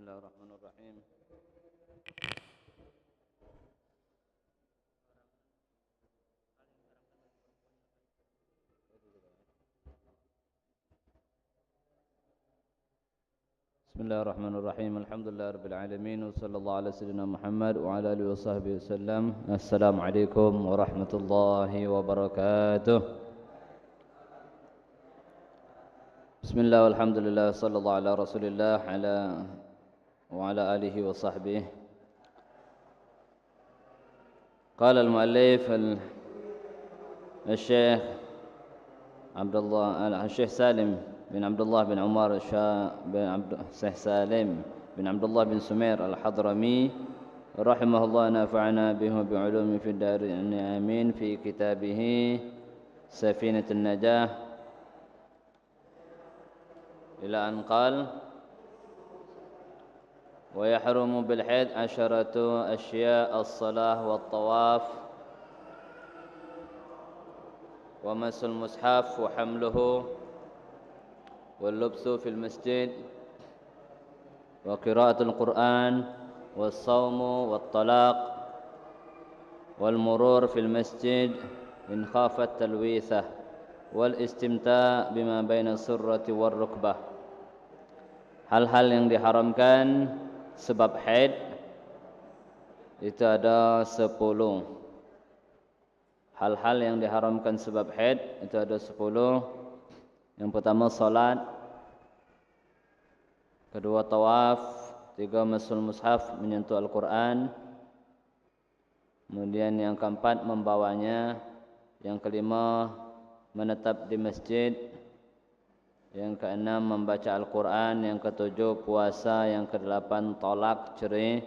Bismillahirrahmanirrahim. Bismillahirrahmanirrahim. Alhamdulillahirabbil alamin wa sallallahu ala sayyidina Muhammad wa ala alihi washabbihi wasallam. Assalamualaikum warahmatullahi wabarakatuh. Bismillah walhamdulillah sallallahu ala Rasulillah wa ala alihi wa sahbihi. Qala al-muallif al-Syekh Syekh Salim bin Abdullah bin Umar Syekh Salim bin Abdullah bin Sumair al-Hadrami rahimahullah, nafa'ana bihi wa bi'ulumi fid darin amin, fi kitabih Safinatun Najah ila an qala wa yahrumu bil haid asharatu asya' as-salah wat tawaf wa masul mushaf wa hamluhu wal lubsu fil masjid wa qira'atul Qur'an was shaumu wat talaq wal murur fil masjid in khafat talwithah wal istimta' bima baina surrati war rukbah. Hal-hal yang diharamkan sebab haid itu ada 10. Hal-hal yang diharamkan sebab haid itu ada 10. Yang pertama salat, kedua tawaf, tiga masul mushaf menyentuh Al-Quran, kemudian yang keempat membawanya, yang kelima menetap di masjid, yang keenam membaca Al-Quran, yang ketujuh puasa, yang kedelapan tolak cerai,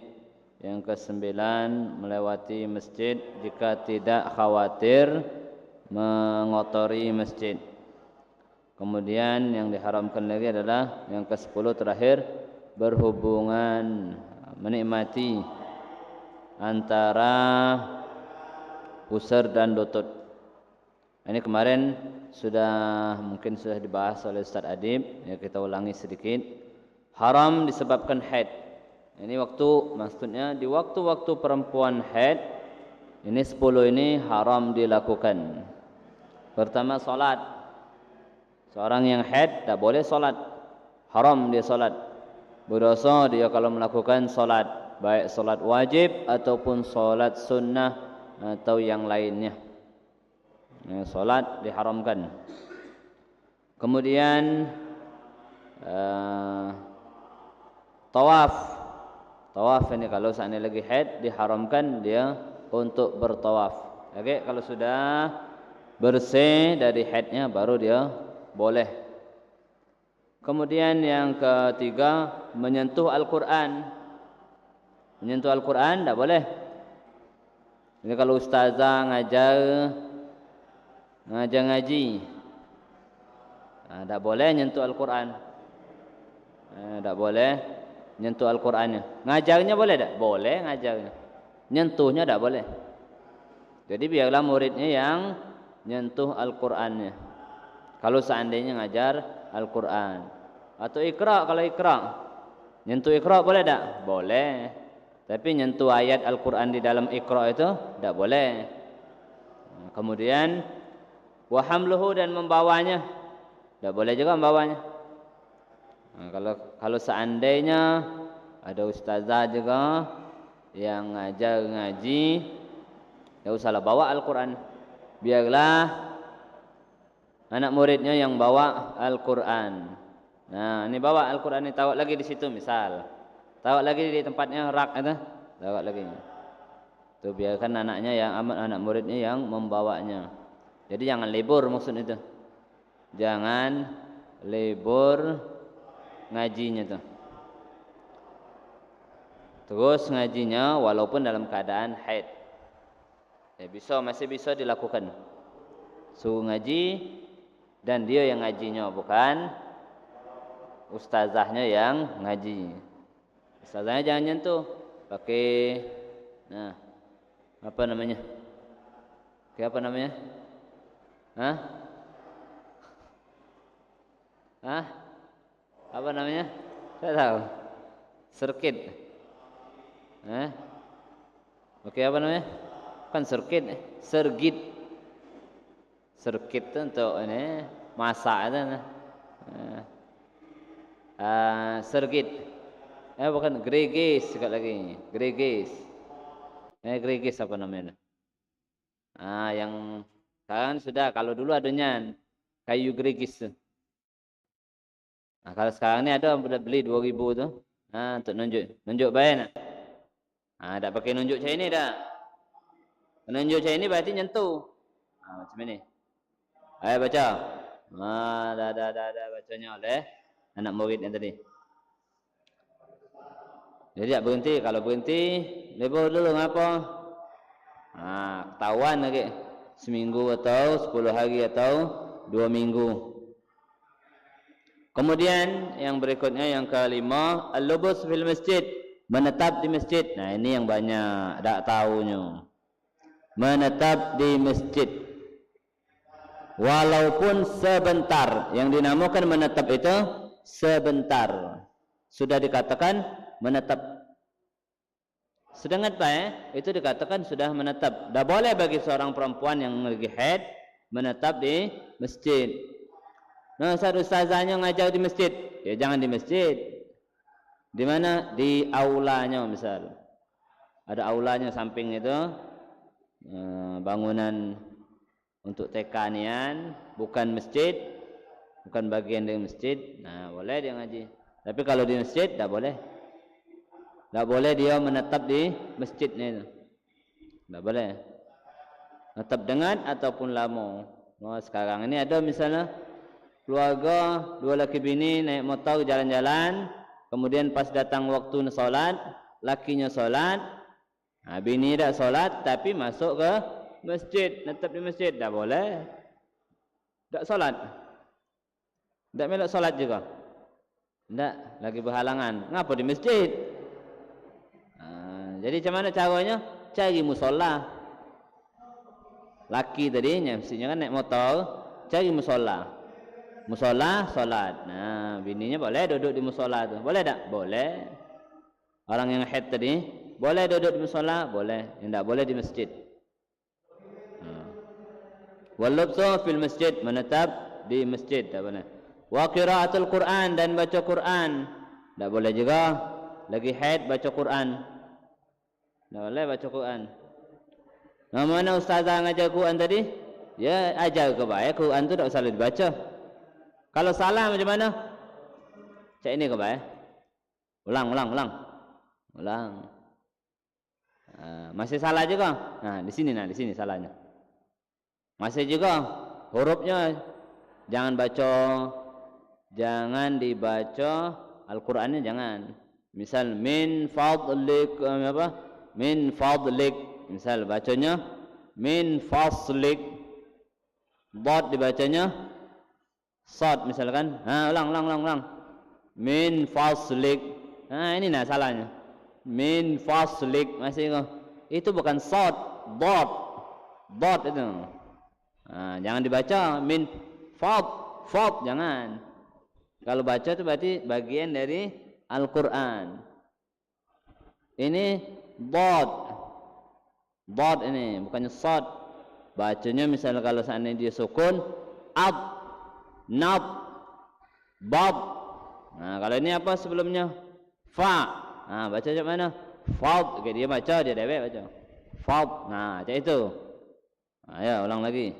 yang kesembilan melewati masjid jika tidak khawatir mengotori masjid. Kemudian yang diharamkan lagi adalah yang ke-10 terakhir, berhubungan, menikmati antara pusar dan lutut. Ini kemarin mungkin sudah dibahas oleh Ustaz Adib, ya kita ulangi sedikit. Haram disebabkan haid. Ini maksudnya di waktu-waktu perempuan haid, ini 10 ini haram dilakukan. Pertama salat. Seorang yang haid tak boleh salat. Haram dia salat. Berdosa dia kalau melakukan salat, baik salat wajib ataupun salat sunnah atau yang lainnya. Salat diharamkan. Kemudian tawaf. Tawaf ini kalau seandainya lagi haid diharamkan dia untuk bertawaf. Oke, kalau sudah bersih dari haidnya baru dia boleh. Kemudian yang ketiga menyentuh Al-Quran. Menyentuh Al-Quran tidak boleh. Ini kalau ustazah ngajar ngaji, tidak boleh nyentuh Al-Quran. Tidak boleh nyentuh Al-Qurannya. Ngajarnya boleh tak? Boleh ngajarnya. Nyentuhnya tidak boleh. Jadi biarlah muridnya yang nyentuh Al-Qurannya. Kalau seandainya ngajar Al-Quran. Atau Iqra, kalau Iqra. Nyentuh Iqra boleh tak? Boleh. Tapi nyentuh ayat Al-Quran di dalam Iqra itu tidak boleh. Kemudian wa hamluhu, dan membawanya. Tidak boleh juga membawanya. Kalau seandainya ada ustazah juga yang ngajar ngaji, tidak usahlah bawa Al-Quran. Biarlah anak muridnya yang bawa Al-Quran. Nah, ini bawa Al-Quran ini, taruh lagi di situ misal. Taruh lagi di tempatnya rak itu, taruh lagi. Itu biarkan anak muridnya yang membawanya. Jadi jangan libur maksud itu. Jangan libur ngajinya tuh. Terus ngajinya walaupun dalam keadaan haid. Ya masih bisa dilakukan. Suruh ngaji dan dia yang ngajinya, bukan ustazahnya yang ngaji. Ustazahnya jangan nyentuh. Pakai apa namanya? Apa namanya? Saya tahu. Sirkit. Okey, apa namanya? Kan sirkit, sergit. Sirkit tu untuk ini masak tu. Sirkit. Bukan gregis sekali lagi. Gregis. Gregis apa namanya? Yang sekarang sudah, kalau dulu adanya kayu gregis tu. Kalau sekarang ni ada beli 2,000 tu. Untuk nunjuk baik nak. Tak pakai nunjuk macam ni dah. Nunjuk macam ni berarti nyentuh. Macam ni. Ayo baca. Dah bacanya oleh anak murid yang tadi. Jadi tak berhenti. Kalau berhenti, lebur dulu ngapa? Ketahuan lagi. Seminggu atau 10 hari atau 2 minggu. Kemudian yang berikutnya yang kelima, al-lubus fil masjid, menetap di masjid. Nah, ini yang banyak tak tahunya. Menetap di masjid walaupun sebentar. Yang dinamakan menetap itu sebentar. Sudah dikatakan menetap. Sedangkan itu dikatakan sudah menetap. Tak boleh bagi seorang perempuan yang lagi haid menetap di masjid. Nah, ustazahnya ngajar di masjid, ya jangan di masjid. Di mana? Di aulanya misal. Ada aulanya samping itu, bangunan untuk TK nian, bukan masjid, bukan bagian dari masjid. Nah, boleh dia ngaji. Tapi kalau di masjid tak boleh. Tak boleh dia menetap di masjidnya itu. Tak boleh. Menetap dengan ataupun lama. Sekarang ini ada misalnya keluarga 2 laki bini naik motor jalan-jalan, kemudian pas datang waktu solat, lakinya solat, bini tak solat tapi masuk ke masjid, netap di masjid, tak boleh. Tak solat, tak melok solat juga, tak, lagi berhalangan. Ngapa di masjid? Jadi macam mana caranya? Cari musola. Laki tadinya mestinya kan naik motor, cari musola. Musola solat. Nah, bininya boleh duduk di musola tu. Boleh tak? Boleh. Orang yang haid tadi boleh duduk di musola, boleh. Yang tak boleh di masjid. Walubsu fil masjid, menetap di masjid, tak boleh. Wa qiraatul Quran, dan baca Quran, tak boleh juga. Lagi haid baca Quran, tak boleh baca Quran. Nah, mana ustazah ngajar Quran tadi? Ya ajar ke baik, Quran tu tak usah dibaca. Kalau salah macam mana? Cak ini ke baik? Ulang. Masih salah juga. Di sini salahnya. Masih juga hurufnya jangan dibaca Al-Qur'annya jangan. Misal min fadlik Min fadlik. Misal bacanya min faslik. Dad dibacanya sad misalkan. Ulang. Min faslik. Ini salahnya. Min faslik masih kok. Itu bukan sad, dad. Dad itu. Jangan dibaca min fad jangan. Kalau baca itu berarti bagian dari Al-Qur'an. Ini dad. Dad ini bukannya sad. Bacanya misalnya kalau seandainya dia sukun ab, nab, bab. Kalau ini apa sebelumnya? Fa. Baca macam mana? Fad. Okay, dia baca, dia dewek baca. Fad. Macam itu. Ya, ulang lagi.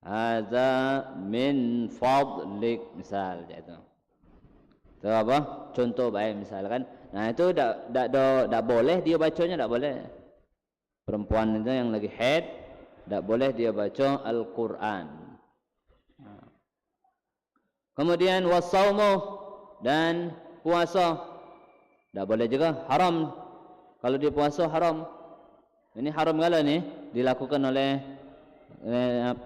Hadza min fadlik. Misal macam itu. Itu apa? Contoh baik misalkan. Itu tak boleh dia bacanya, tak boleh. Perempuan itu yang lagi haid, tak boleh dia baca Al-Quran. Kemudian wasaumu, dan puasa, tak boleh juga, haram. Kalau dia puasa haram. Ini haram kala ni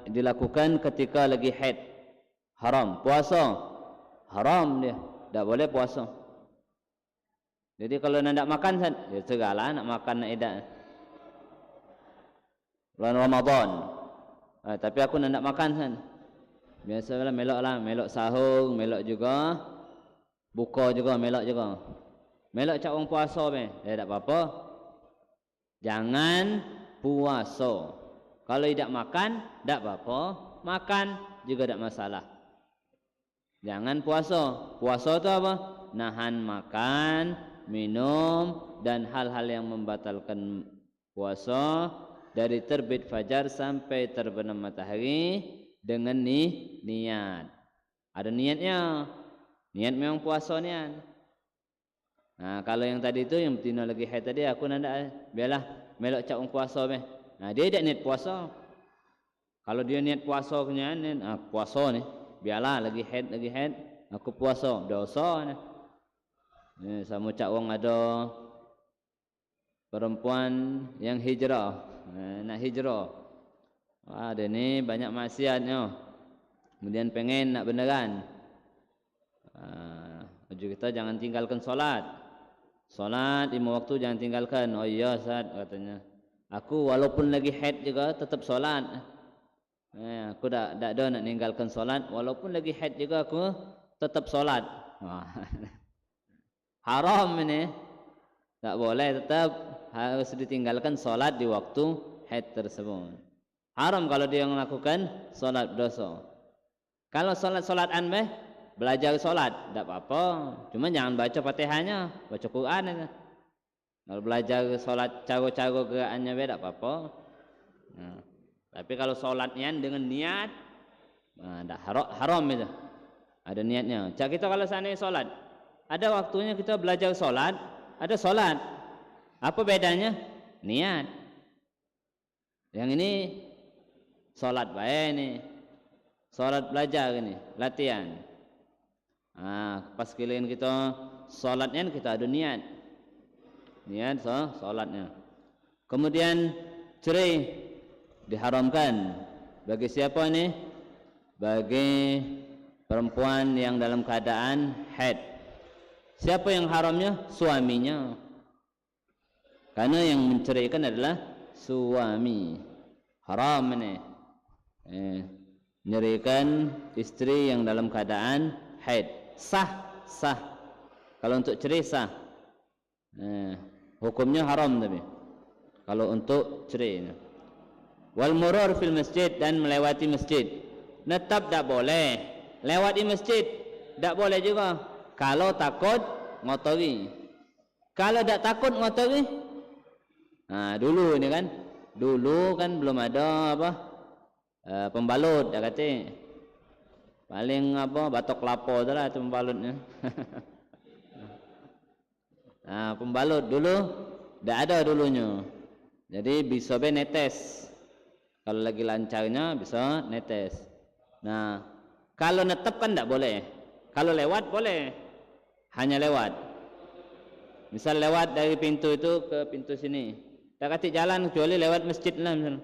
dilakukan ketika lagi haid. Haram. Puasa haram dia, tak boleh puasa. Jadi kalau nak makan ya segala nak makan nak edak. Bulan Ramadan. Tapi aku nak makan kan. Biasalah melok sahur, melok juga buka juga, melok juga. melok cak wong puasa be, tak apa-apa. Jangan puasa. Kalau tidak makan, tak apa-apa. Makan juga tak masalah. Jangan puasa. Puasa itu apa? Nahan makan, minum dan hal-hal yang membatalkan puasa dari terbit fajar sampai terbenam matahari dengan niat. Ada niatnya. Niat memang puasa niat. Nah, kalau yang tadi itu yang betina lagi haid tadi aku nanda biarlah melok cak wong puasa be. Nah, dia tidak niat puasa. Kalau dia niat puasa punya puasa nih, biarlah lagi haid aku puasa, dosa nih. Sama cak wong ada perempuan yang hijrah, nak hijrah. Wah, dia ni banyak maksiatnya. Kemudian pengen nak beneran. Ujuk kita jangan tinggalkan solat. Solat 5 waktu jangan tinggalkan. Oh iya Ustaz katanya. Aku walaupun lagi haid juga tetap solat. Aku tak ada nak tinggalkan solat. Walaupun lagi haid juga aku tetap solat. Haram ini. Tak boleh, tetap harus ditinggalkan solat di waktu haid tersebut. Haram kalau dia melakukan solat dosa. Kalau solat-solatan belajar solat, tak apa-apa. Cuma jangan baca Fatihahnya, baca Quran aja. Kalau belajar solat cara-cara gerakannya tak apa-apa. Tapi kalau solatnya dengan niat, tak haram itu. Ada niatnya. Cak kita kalau sana solat, ada waktunya kita belajar solat, ada solat. Apa bedanya? Niat. Yang ini solat baik ini. Solat belajar ini, latihan. Pas kalian kita solatnya kita ada niat. Niat solatnya. Kemudian cerai diharamkan bagi siapa ini? Bagi perempuan yang dalam keadaan haid. Siapa yang haramnya? Suaminya. Karena yang menceraikan adalah suami. Haram ini. Menyeraikan istri yang dalam keadaan haid. Sah. Kalau untuk cerai sah. Hukumnya haram tapi. Kalau untuk cerai. Wal murur fil masjid, dan melewati masjid. Tetap tak boleh. Lewati masjid tak boleh juga. Kalau takut ngotori. Kalau tak takut ngotori. Dulu ini kan. Dulu kan belum ada apa? Pembalut dah kata. Paling apa batok kelapa tu lah pembalutnya. Pembalut dulu dah ada dulunya. Jadi bisa netes. Kalau lagi lancarnya bisa netes. Kalau netep kan tak boleh. Kalau lewat boleh. Hanya lewat. Misal lewat dari pintu itu ke pintu sini. Tak kata jalan kecuali lewat masjid lah misalnya.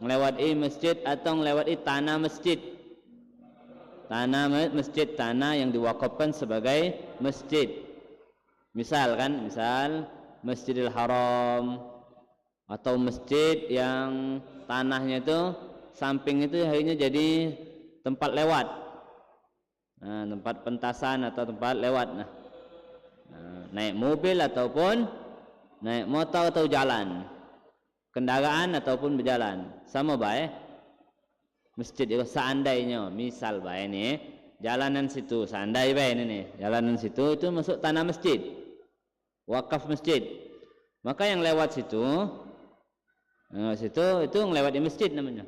Melewati masjid atau melewati tanah masjid. Tanah masjid, tanah yang diwakafkan sebagai masjid. Misal Masjidil Haram atau masjid yang tanahnya itu samping itu akhirnya jadi tempat lewat. Tempat pentasan atau tempat lewat. Naik mobil ataupun naik motor atau jalan. Kendaraan ataupun berjalan sama baik. Masjid itu seandainya misal baik ni jalanan situ seandainya baik ni jalanan situ itu masuk tanah masjid, wakaf masjid, maka yang lewat situ itu ngelewati masjid namanya.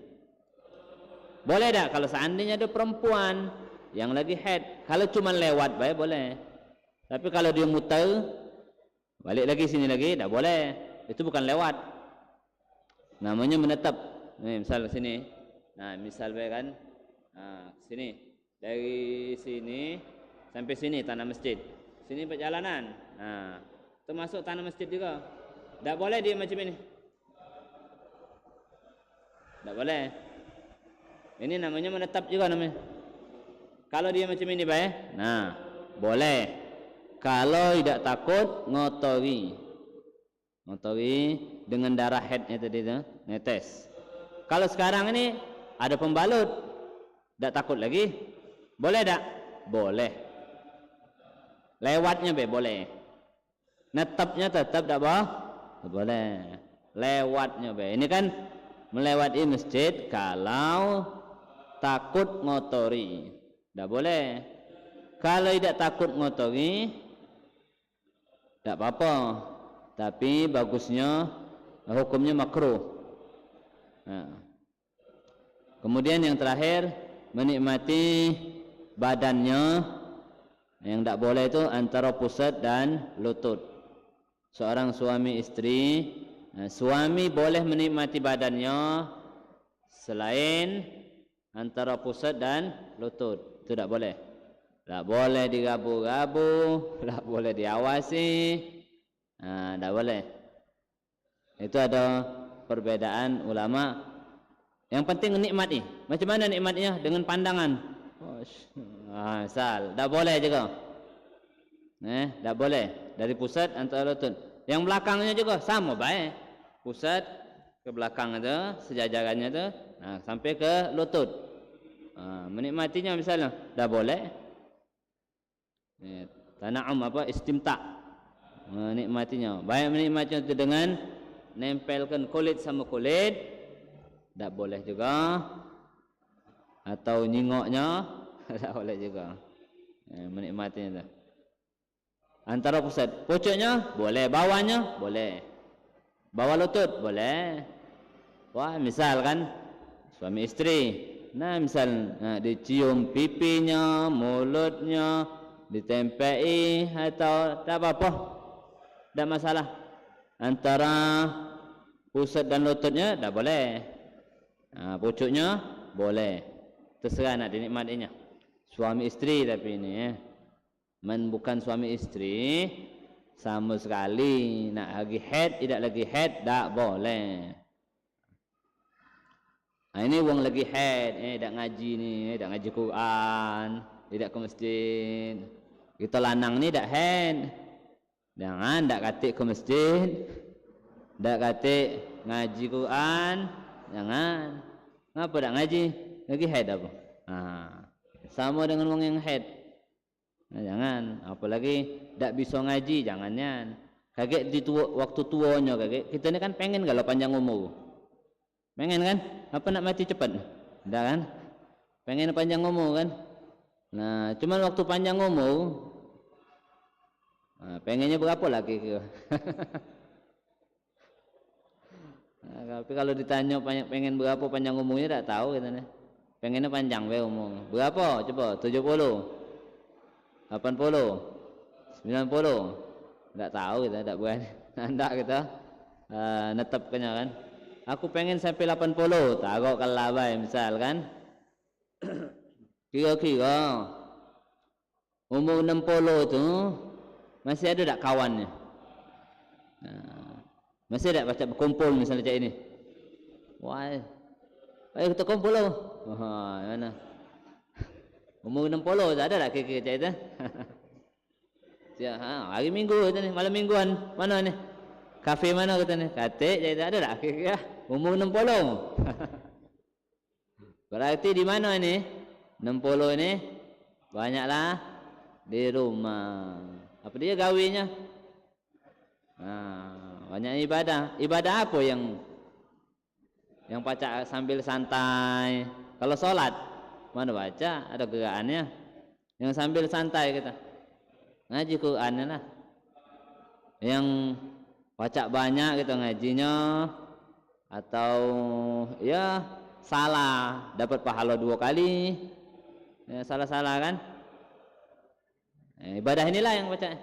Boleh tak kalau seandainya ada perempuan yang lagi haid, kalau cuma lewat baik boleh, tapi kalau dia muter balik lagi sini lagi tak boleh, itu bukan lewat. Namanya menetap. Misal sini. Misal kan sini. Dari sini sampai sini tanah masjid. Sini perjalanan. Termasuk tanah masjid juga. Tak boleh dia macam ini. Tak boleh. Ini namanya menetap juga namanya. Kalau dia macam ini baik. Boleh. Kalau tidak takut ngotori. Ngotori dengan darah haidnya tadi tu, netes. Kalau sekarang ini ada pembalut, tak takut lagi, boleh tak? Boleh. Lewatnya boleh. netapnya tetap tak boleh. Lewatnya be. Ini kan melewati masjid kalau takut ngotori, tak boleh. Kalau tidak takut ngotori, tak apa. Tapi bagusnya hukumnya makruh. Nah. Kemudian yang terakhir, menikmati badannya. Yang tak boleh itu antara pusat dan lutut. Seorang suami istri, suami boleh menikmati badannya selain antara pusat dan lutut. Itu tak boleh. Tak boleh digabu-gabu, tak boleh diawasi. Tak boleh. Itu ada perbedaan ulama. Yang penting nikmati. Macam mana nikmatnya? Dengan pandangan. Asal, tak boleh juga. Tak boleh. Dari pusat antara lutut. Yang belakangnya juga sama baik. Pusat ke belakang itu, sejajarannya itu, sampai ke lutut. Menikmatinya misalnya, tak boleh. Tana'um apa? Istimta. Menikmatinya. Baik menikmatinya itu dengan nempelkan kulit sama kulit. Tak boleh juga. Atau nyingoknya tak boleh juga. Menikmatinya itu. Antara pusat, pucuknya boleh, bawahnya boleh, bawah lutut boleh. Wah, misal kan suami istri, misal dicium pipinya, mulutnya, ditempeli atau tak apa-apa, tak masalah. Antara pusat dan lututnya tak boleh. Pucuknya boleh. Terserah nak dinikmatinya. Suami istri tapi ini bukan suami istri sama sekali. Nak lagi haid, tidak lagi haid, tak boleh. Ini wong lagi haid, tak ngaji ni, tak ngaji Quran, tidak ke masjid. Kita lanang ni tak haid. Jangan tak katik ke masjid, tak katik ngaji Quran. Jangan. Ngapa tak ngaji? Lagi haid apa? Sama dengan wong yang haid. Jangan. Apalagi tak bisa ngaji, jangannya. Kaget di waktu tuanya kaget. Kita ni kan pengen kalau panjang umur. Pengen kan? Apa nak mati cepat? Tak kan? Pengen panjang umur kan? Cuman waktu panjang umur, pengennya berapa lagi ke? Tapi kalau ditanya pengen berapa panjang umurnya tak tahu kita nih. Pengennya panjang umur. Berapa? Coba 70, 80, 90. Tak tahu kita, tak berani. Ndak kita netapkannya kan. Aku pengen sampai 80. Taruh kalau baik misal kan. Kira-kira umur 60 tu masih ada tak kawannya? Masih tak baca berkumpul misalnya macam ini. Wah, ayo kita kumpul lah. Mana? Umur 60 tak ada tak kira-kira macam itu? Hari Minggu kita ni, malam mingguan mana ni? Kafe mana kita ni? Katik macam itu ada tak kira-kira? Umur 60. Berarti di mana ni? 60 ni banyaklah di rumah. Apa dia gawinya? Banyak ibadah apa yang baca sambil santai? Kalau solat mana baca, ada gerakannya. Yang sambil santai kita ngaji Qurannya lah. Yang baca banyak kita ngajinya, atau ya salah dapat pahala 2 kali. Salah-salah kan? Ibadah inilah yang baca.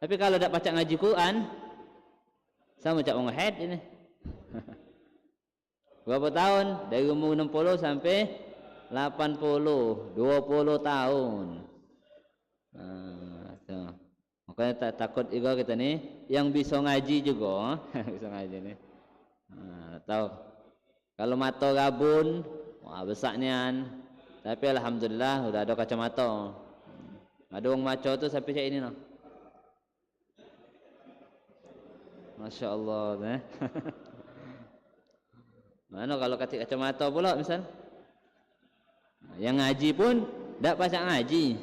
Tapi kalau tak baca ngaji Quran, sama macam orang haid ini. Berapa tahun? Dari umur 60 sampai 80, 20 tahun. Makanya tak takut juga kita ni yang bisa ngaji juga, bisa ngaji ni. Tahu kalau mata gabun, wah besarnya. Tapi alhamdulillah sudah ada kacamata. Ada orang maco tu sampai macam ini noh. Masya Allah. Mana kalau katik kacamata pula misal, yang ngaji pun tak baca ngaji.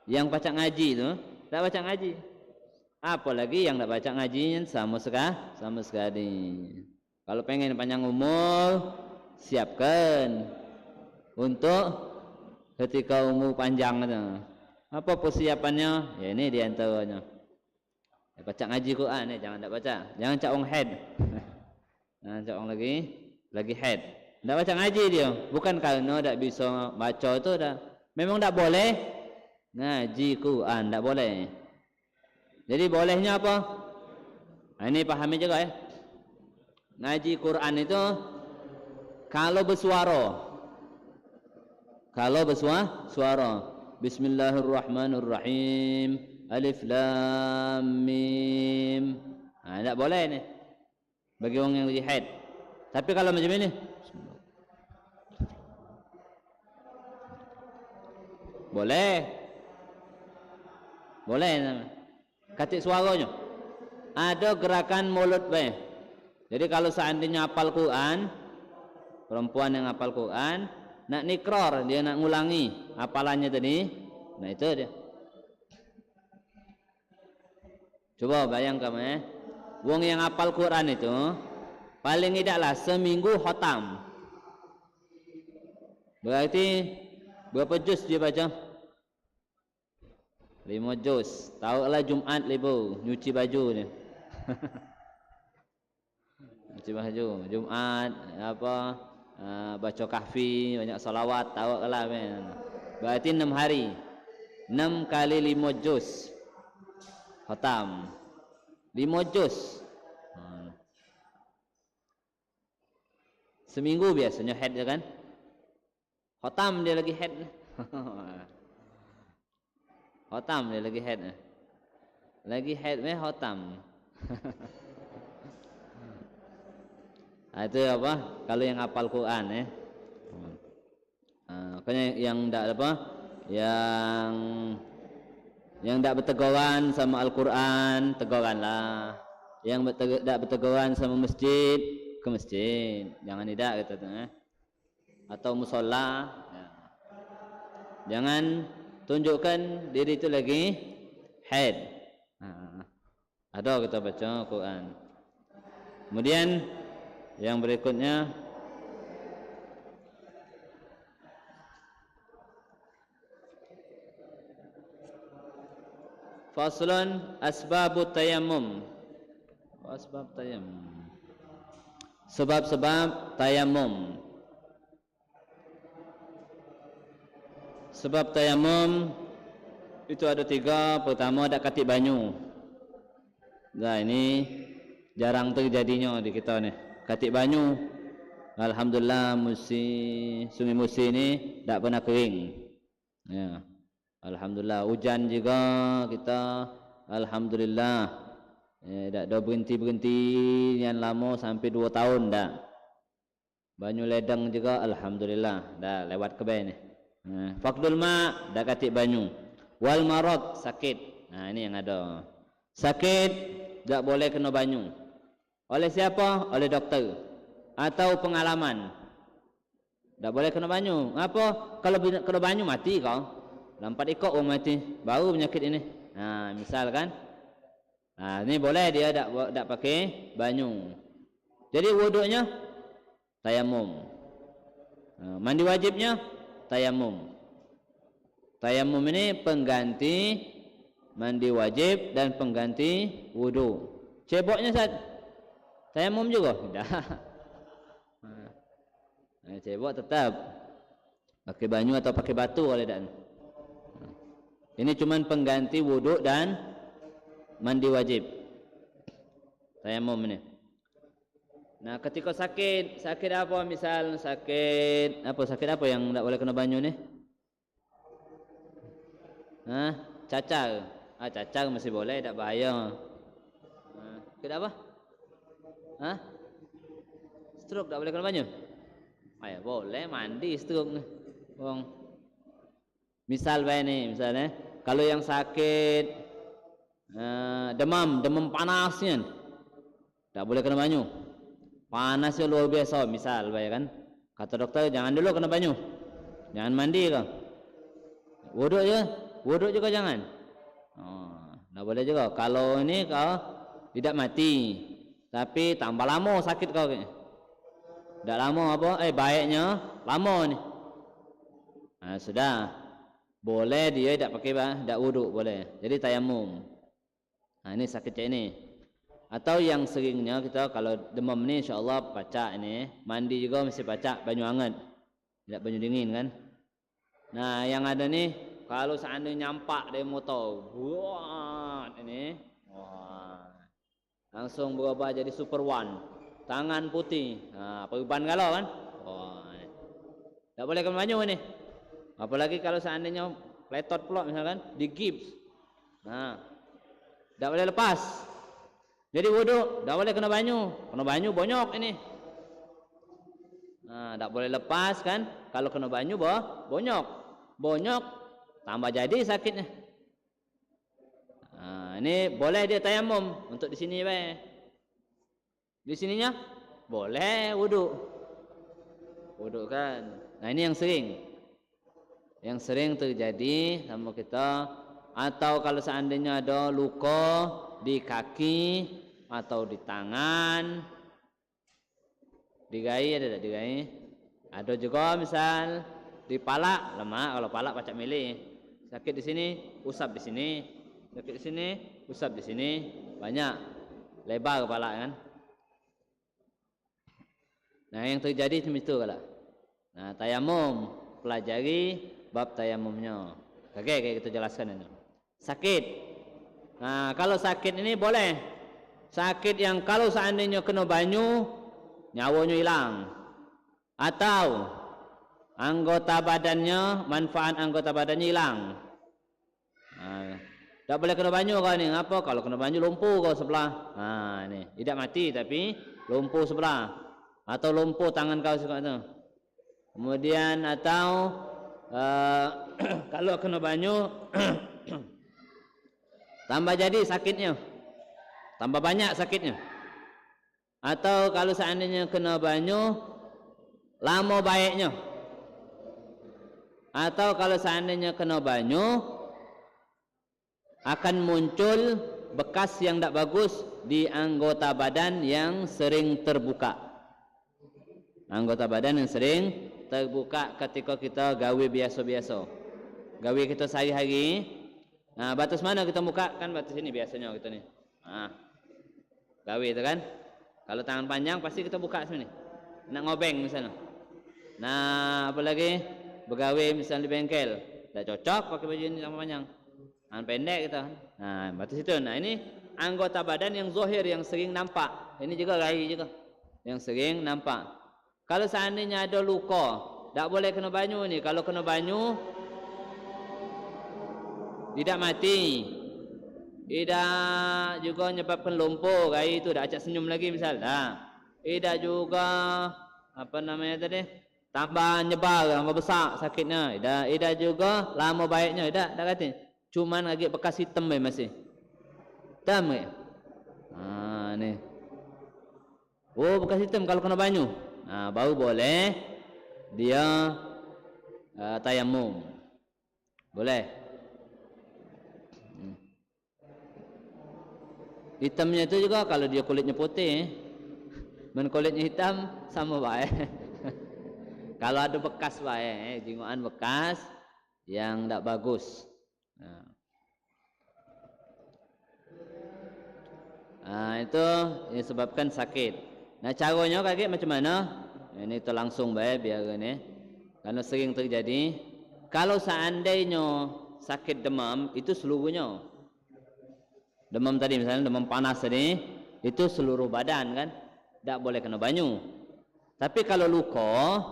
Yang baca ngaji tu tak baca ngaji. Apalagi yang tak baca ngajinya sama sekali. Kalau pengen panjang umur, siapkan untuk ketika umur panjang itu. Apa persiapannya? Ya ini diantaranya. Ya, baca ngaji Quran ni, jangan tak baca. Jangan cak orang head. Jangan cak orang lagi head. Tak baca ngaji dia. Bukan kerana tak bisa baca tu dah. Memang tak boleh ngaji Quran, tak boleh. Jadi bolehnya apa? Nah, ini pahami juga ya. Ngaji Quran itu kalau bersuara. Kalau bersuara. Bismillahirrahmanirrahim. Alif Lam Mim. Nah, tak boleh ni. Bagi orang yang jihad. Tapi kalau macam ini, boleh. Boleh. Katik suaranya. Ada gerakan mulut baik. Jadi kalau seandainya hafal Quran, perempuan yang hafal Quran, nak nikrar, dia nak ngulangi hafalannya tadi, nah itu dia. Coba bayangkan wong yang hafal Quran itu paling tidaklah seminggu khatam. Berarti berapa juz dia baca? 5 juz. Tahulah Jumaat libu nyuci baju ni. Nyuci baju Jumaat apa baca kahfi, banyak salawat, tahulah kan. Berarti 6 hari. 6 kali 5 juz. Khatam 5 juz. Seminggu biasanya head dia kan. Khatam dia lagi head. Khatam dia lagi head. Lagi head khatam. Itu apa? Kalau yang hafal Quran makanya yang tak apa? Yang tak berteguran sama Al-Quran, teguranlah. Yang tak berteguran sama masjid, ke masjid. Jangan tidak kata tu atau musola. Ya. Jangan tunjukkan diri itu lagi haid. Ada kita baca Quran. Kemudian yang berikutnya faslun asbabut tayammum. Asbab tayammum. Sebab-sebab tayammum. Sebab tayammum itu ada 3. Pertama ada katik banyu. Nah ini jarang terjadinya di kita ni. Katik banyu. Alhamdulillah sungai Musi ni tak pernah kering. Ya. Alhamdulillah hujan juga kita. Alhamdulillah. Tak ada berhenti yang lama sampai 2 tahun dah. Banyu ledang juga alhamdulillah dah lewat ke ni. Faqdul ma dah katik banyu. Wal marad sakit. Nah ini yang ada. Sakit tak boleh kena banyu. Oleh siapa? Oleh doktor atau pengalaman. Tak boleh kena banyu. Apa? Kalau kena banyu mati kau. Lampat ikut orang mati. Baru penyakit ini. Nah, misalkan. Nah, ini boleh dia tak pakai banyu. Jadi wuduknya tayamum. Mandi wajibnya tayamum. Tayamum ini pengganti mandi wajib dan pengganti wudu. Ceboknya Ustaz, tayamum juga? Tidak. Cebok tetap pakai banyu atau pakai batu oleh dan. Ini cuman pengganti wudu dan mandi wajib. Tayamum ini. Nah, ketika sakit apa misal sakit apa yang tak boleh kena banyu ni? Cacar. Cacar masih boleh, tak bahaya. Sakit apa? Stroke tak boleh kena banyu? Boleh mandi stroke ni. Misal baik ni, misalnya kalau yang sakit demam panasnya tak boleh kena banyu. Panasnya luar biasa misal baik kan. Kata doktor jangan dulu kena banyu. Jangan mandi kau. Wuduk juga jangan. Nah boleh juga. Kalau ini kau tidak mati, tapi tambah lama sakit kau kayaknya. Tidak lama apa? Baiknya lama ni. Nah, sudah. Boleh dia tidak pakai tidak wuduk boleh. Jadi tayamum. Nah ini sakit macam ini. Atau yang seringnya kita kalau demam ni insya-Allah pacak ini, mandi juga mesti pacak banyu hangat. Tidak banyu dingin kan? Nah, yang ada ni kalau seandainya nyampak dari motor, buat ini, wah. Langsung berubah jadi super one. Tangan putih. Nah, perban galau kan? Wah. Tak boleh kena banyu ni. Apalagi kalau seandainya pletot pula misalkan di gips. Nah, tak boleh lepas. Jadi wuduk, tak boleh kena banyu. Kena banyu bonyok ini. Nah, tak boleh lepas kan? Kalau kena banyu bonyok. Bonyok tambah jadi sakitnya. Nah, ini boleh dia tayamum untuk di sini bae. Di sininya boleh wuduk. Wuduk kan. Nah, ini yang sering. Yang sering terjadi sama kita, atau kalau seandainya ada luka di kaki atau di tangan, digai ada tak digai? Ada juga misal di palak lemak, kalau palak pacak milih. Sakit di sini, usap di sini. Sakit di sini, usap di sini. Banyak lebar kepala kan. Nah, yang terjadi macam itu kalau. Nah, tayamum, pelajari bab tayamumnya. Okey, kita jelaskan ini. Sakit. Nah, kalau sakit ini boleh. Sakit yang kalau seandainya kena banyu, nyawanya hilang. Atau anggota badannya, manfaat anggota badannya hilang. Nah, tak boleh kena banyu kau ni. Apa? Kalau kena banyu lumpuh kau sebelah. Nah, ni. Tidak mati tapi lumpuh sebelah. Atau lumpuh tangan kau sebelah tu. Kemudian atau kalau kena banyu tambah jadi sakitnya, tambah banyak sakitnya. Atau kalau seandainya kena banyu lama baiknya. Atau kalau seandainya kena banyu akan muncul bekas yang tak bagus di anggota badan yang sering terbuka. Anggota badan yang sering terbuka ketika kita gawe biasa-biasa. Gawe kita sehari-hari. Nah, batas mana kita buka? Kan batas ini biasanya kita ni. Nah, gawe itu kan. Kalau tangan panjang pasti kita buka sini. Nak ngobeng misalnya. Nah, apalagi begawe misalnya di bengkel. Tak cocok pakai baju ini tangan panjang. Tangan pendek kita. Nah, batas itu. Nah, ini anggota badan yang zahir yang sering nampak. Ini juga gawe juga. Yang sering nampak. Kalau seandainya ada luka, tak boleh kena banyu ni. Kalau kena banyu, tidak mati. Tidak juga menyebabkan lumpuh. Gaya itu dah acak senyum lagi misal. Tidak juga apa namanya tadi? Tambah nyebar, tambah besar sakitnya. Tidak juga lama baiknya. Tidak kata. Cuman lagi bekas hitam masih. Hitam ke? Ni. Oh, bekas hitam kalau kena banyu. Nah, baru boleh dia tayamum. Boleh. Hitamnya itu juga kalau dia kulitnya putih, kulitnya hitam sama baik. Kalau ada bekas baik, jinguan bekas yang tak bagus. Nah, itu disebabkan sakit. Nah, caranya kakek macam mana? Ini terlangsung baik biar ini. Karena sering terjadi. Kalau seandainya sakit demam itu seluruhnya. Demam tadi misalnya demam panas tadi itu seluruh badan kan. Tak boleh kena banyu. Tapi kalau luka,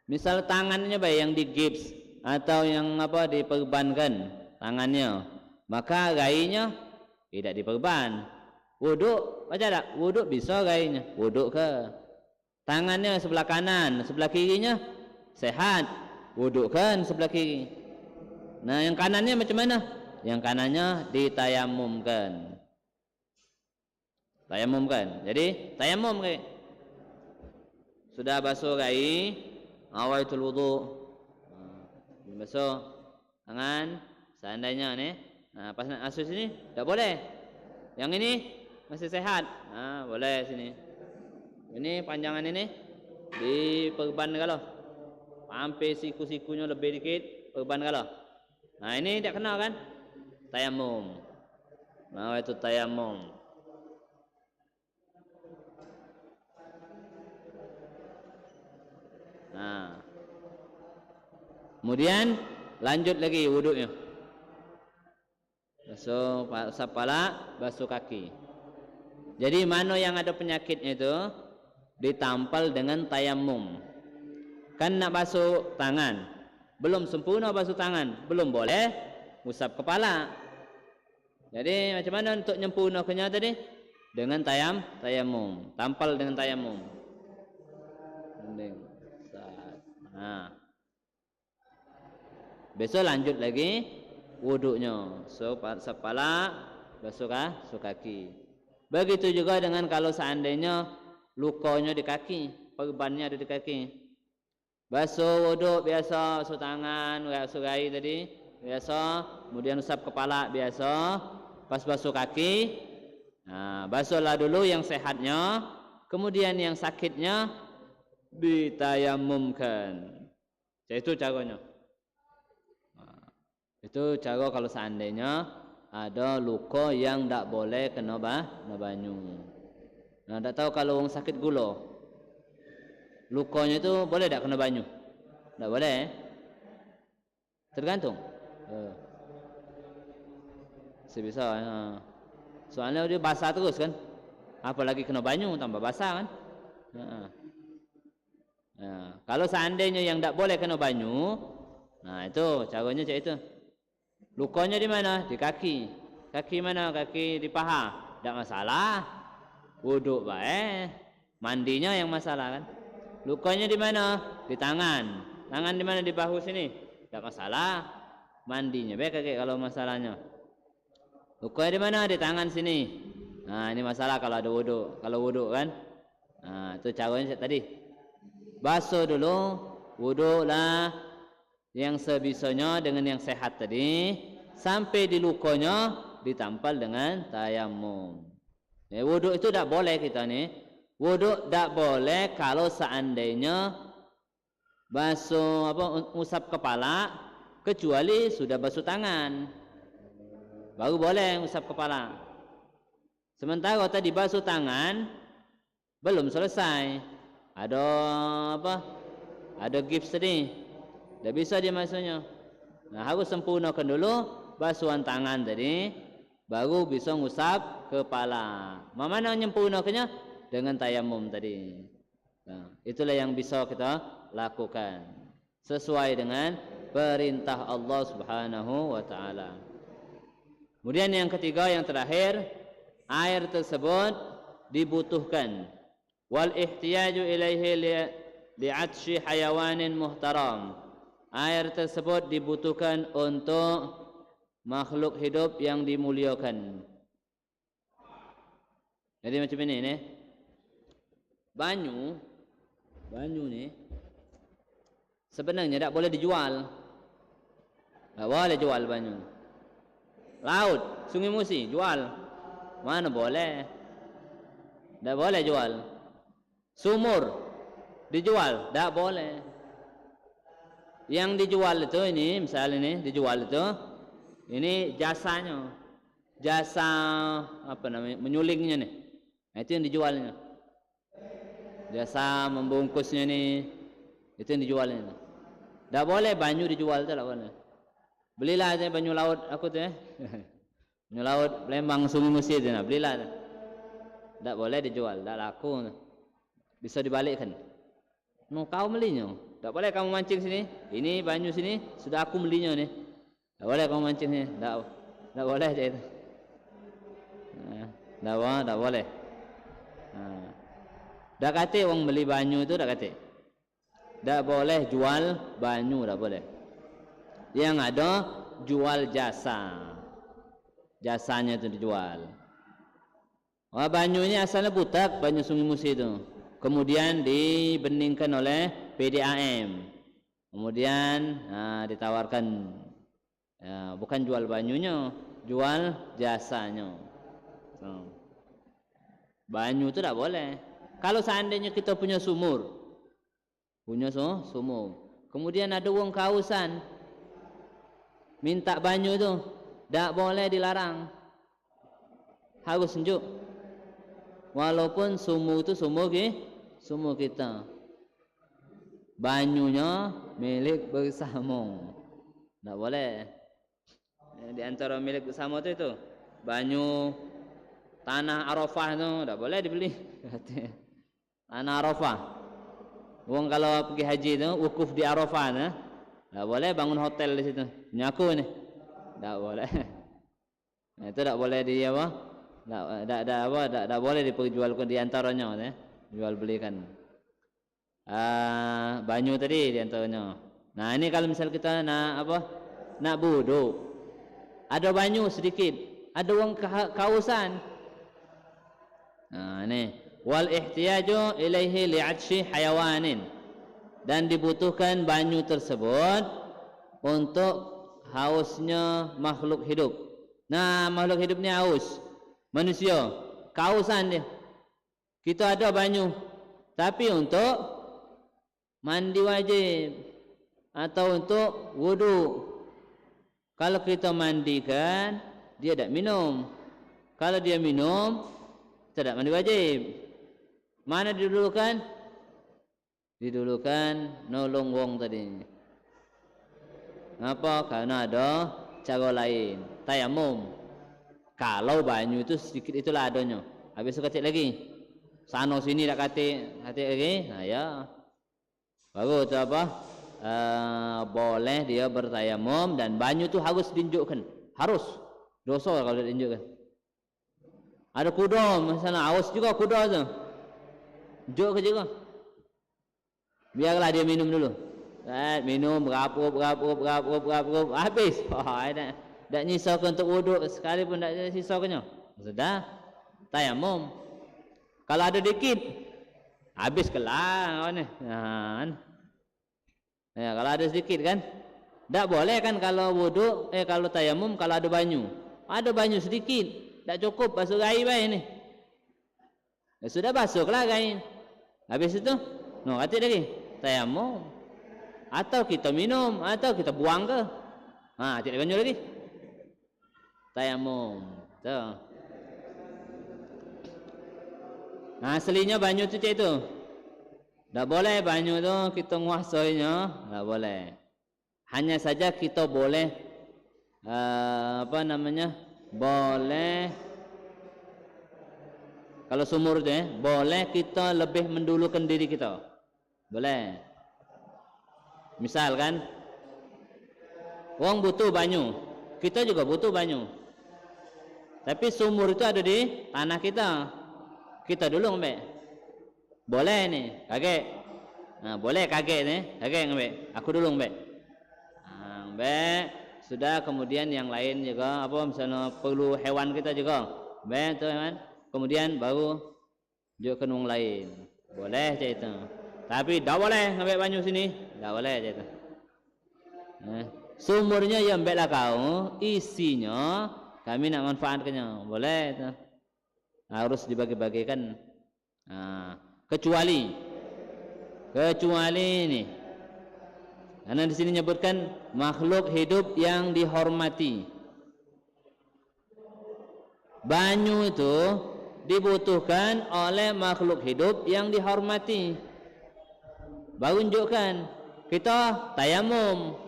misal tangannya baik yang di gips atau yang apa diperbankan tangannya, maka gainya tidak diperban. Wuduk, baca tak? Wuduk bisa gayanya. Wuduk ke? Tangannya sebelah kanan, sebelah kirinya sehat. Wuduk kan sebelah kiri. Nah, yang kanannya macam mana? Yang kanannya ditayamumkan. Tayamumkan. Jadi, tayamum ke? Sudah basuh gai, awaitul wudu. Basuh tangan, seandainya ni Nah, pas nak asuh sini tak boleh. Yang ini masih sehat. Nah, boleh sini. Ini panjangan ini diperban kalau. Sampai siku-sikunya lebih dikit, perban kalau. Nah, ini tak kena kan? Tayamum. Nah, itu tayamum. Nah. Kemudian lanjut lagi wuduknya. Basuh kepala, basuh kaki. Jadi mana yang ada penyakitnya itu ditampal dengan tayamum. Kan nak basuh tangan, belum sempurna basuh tangan, belum boleh usap kepala. Jadi macam mana untuk nyempurnakannya tadi? Dengan tayamum, tampal dengan tayamum. Nah. Besok lanjut lagi wuduknya. So kepala, basuh kaki. Begitu juga dengan kalau seandainya lukanya di kaki, perbannya ada di kaki. Basuh wuduk biasa, basuh tangan, basuh kaki tadi biasa, kemudian usap kepala biasa, pas basuh kaki. Nah, basuhlah dulu yang sehatnya, kemudian yang sakitnya ditayamumkan. Itu caranya. Itu cara kalau seandainya ada luka yang tak boleh kena banyu. Nah, tak tahu kalau orang sakit gula, lukanya itu boleh tak kena banyu? Tak boleh. Tergantung. Sebisa. Soalnya dia basah terus kan. Apalagi kena banyu tambah basah kan. Nah, kalau seandainya yang tak boleh kena banyu, nah itu caranya macam itu. Lukanya di mana? Di kaki. Kaki mana? Kaki di paha. Tak masalah. Wuduk baik. Mandinya yang masalah kan. Lukanya di mana? Di tangan. Tangan di mana? Di bahu sini. Tak masalah. Mandinya baik kaki kalau masalahnya. Lukanya di mana? Di tangan sini. Nah, ini masalah kalau ada wuduk. Kalau wuduk kan. Nah, itu caranya tadi. Basuh dulu. Wuduklah yang sebisanya dengan yang sehat tadi, sampai di lukanya ditampal dengan tayamum. Wuduk itu tak boleh kita ni. Wuduk tak boleh kalau seandainya basuh usap kepala, kecuali sudah basuh tangan, baru boleh usap kepala. Sementara tadi basuh tangan belum selesai, ada gips tadi. Tak bisa dia masuknya. Nah, harus sempurnakan dulu basuhan tangan tadi, baru bisa ngusap kepala. Mana nyempurnakannya? Dengan tayamum tadi. Nah, itulah yang bisa kita lakukan sesuai dengan perintah Allah Subhanahu wa taala. Kemudian yang ketiga, yang terakhir, air tersebut dibutuhkan. Wal ihtiyaju ilaihi li'atshi hayawanin muhtaram. Air tersebut dibutuhkan untuk makhluk hidup yang dimuliakan. Jadi macam ini nih. Banyu ni sebenarnya tak boleh dijual. Tak boleh jual banyu. Laut, Sungai Musi jual. Mana boleh? Tak boleh jual. Sumur dijual, tak boleh. Yang dijual itu ini, misalnya ini dijual itu, ini jasanya, jasa menyulingnya nih. Nah, itu yang dijualnya. Jasa membungkusnya nih, itu yang dijualnya. Tak boleh banyu dijual tu, tak boleh. Belilah aja banyu laut aku tu banyu laut Palembang Sungai Musi tu, belilah. Tak boleh dijual, tak laku. Bisa dibalikkan. No, kau belinya. Tak boleh kamu mancing sini. Ini banyu sini sudah aku belinya ni. Tak boleh kamu mancing sini. Tak boleh je itu. Tak boleh. Dah kata orang beli banyu itu dah kata. Tak boleh jual banyu, tak boleh. Yang ada jual jasa. Jasanya itu dijual. Banyu ini asalnya butak, banyu Sungai Musi itu. Kemudian dibeningkan oleh PDAM. Kemudian ditawarkan, bukan jual banyunya, jual jasanya. So, banyu itu tak boleh. Kalau seandainya kita punya sumur, sumur, kemudian ada orang kausan minta banyu tu, tak boleh, dilarang, harus sejuk. Walaupun sumur itu sumur kita, banyunya milik bersama, tak boleh. Di antara milik bersama itu banyu tanah Arafah tu tak boleh dibeli. Tanah Arafah, orang kalau pergi haji tu wukuf di Arafah tu, tak boleh bangun hotel di situ, nyaku ni, tak boleh. Itu tak boleh di apa, tak boleh diperjualkan di antaranya, jual belikan. Banyu tadi di antaranya. Nah ini kalau misal kita nak apa, nak wuduk, ada banyu sedikit, ada orang kausan. Nah ini wal ihtiyaju ilaihi li'atshi hayawanin, dan dibutuhkan banyu tersebut untuk hausnya makhluk hidup. Nah makhluk hidup ni haus, manusia kausan dia. Kita ada banyu, tapi untuk mandi wajib atau untuk wudu. Kalau kita mandikan, dia tak minum. Kalau dia minum, tidak mandi wajib. Mana didulukan? Didulukan nolong wong tadi. Apa? Karena ada cara lain, tayamum. Kalau banyu itu sedikit itulah adanya, habis itu katik lagi, sana sini tak katik lagi, nah ya baru itu apa, boleh dia bertayamum. Dan banyu itu harus diinjukkan, harus, dosa kalau dia diinjukkan. Ada kuda misalnya haus juga, kuda tu injuk ke juga, biarlah dia minum dulu. Minum berapup habis. Tak nyisaukan untuk wuduk sekali pun, tak nyisaukannya. Sudah tayamum. Kalau ada dikit, habis kelang ni. Ya, kalau ada sedikit kan, tak boleh kan kalau wuduk, kalau tayamum, kalau ada banyu. Ada banyu sedikit, tak cukup basuh gai baik ni. Ya, sudah basuhlah gai. Habis itu, katik lagi tayamum. Atau kita minum, atau kita buang ke, katik banyu lagi. Tayamum. Tuh. Nah, aslinya banyu tu cik tu. Tak boleh banyu tu kita menguasainya, tak boleh. Hanya saja kita boleh boleh kalau sumur tu boleh kita lebih mendulukan diri kita. Boleh. Misal kan, orang butuh banyu, kita juga butuh banyu. Tapi sumur itu ada di tanah kita. Kita dulu ngambil. Boleh ni, kakek. Boleh kakek ni, kakek ngambil. Aku dulu ngambil. Ngambil. Sudah, kemudian yang lain juga, apa misalnya perlu hewan kita juga. Ngambil tu hewan. Kemudian baru juga kenung lain. Boleh macam itu. Tapi tak boleh ngambil banyu sini. Tak boleh macam itu. Sumurnya yang ambil lah kau, isinya kami nak manfaatkannya, boleh itu. Harus dibagi-bagikan. Kecuali ini, karena di sini menyebutkan makhluk hidup yang dihormati. Banyu itu dibutuhkan oleh makhluk hidup yang dihormati. Baru tunjukkan kita tayamum.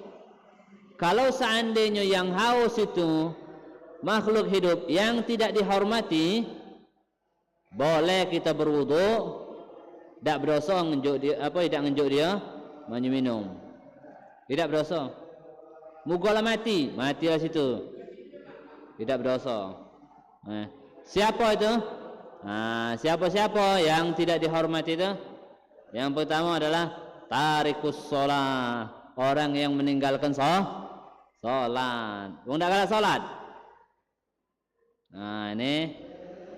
Kalau seandainya yang haus itu makhluk hidup yang tidak dihormati, boleh kita berwudu, tidak berdosa ngenjuk dia, tidak ngenjuk dia minum, tidak berdosa. Mugalah matilah situ, tidak berdosa. Siapa itu? Siapa-siapa yang tidak dihormati itu? Yang pertama adalah tarikus sholat, orang yang meninggalkan sholat. Orang tak kalah sholat. Ini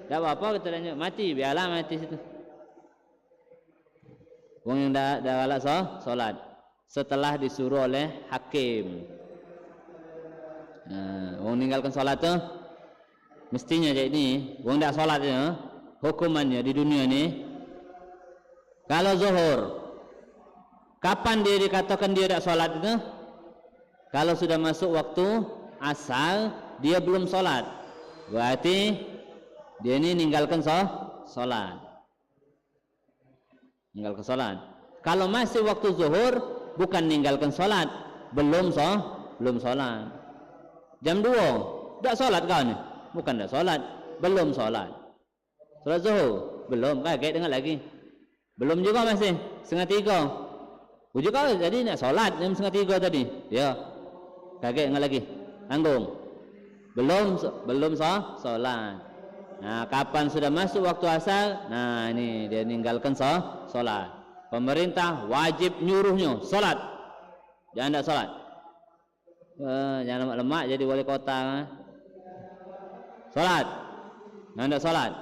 tak apa-apa kita lanjut, mati, biarlah mati situ. Orang yang dah kalah sholat setelah disuruh oleh hakim. Wong ninggalkan sholat tuh mestinya jadi ini, wong tidak sholat ya, hukumannya di dunia ini. Kalau zuhur, kapan dia dikatakan dia tidak sholat itu? Kalau sudah masuk waktu asal dia belum sholat, berarti dia ini ninggalkan sholat. Ninggalkan sholat. Kalau masih waktu zuhur, bukan ninggalkan sholat, belum sholat. Jam 2 tak sholat kau ni? Bukan tak sholat, belum sholat. Sholat zuhur belum, kaget dengar lagi. Belum juga masih 2:30. Ujuk kau jadi nak sholat jam 2:30 tadi. Ya, kaget dengar lagi. Tanggung. Belum sholat. Nah, kapan sudah masuk waktu asar? Nah, ini dia ninggalkan sholat. Pemerintah wajib nyuruhnya sholat. Jangan tak sholat. Jangan lemak-lemak jadi wali kota. Sholat. Jangan tak sholat.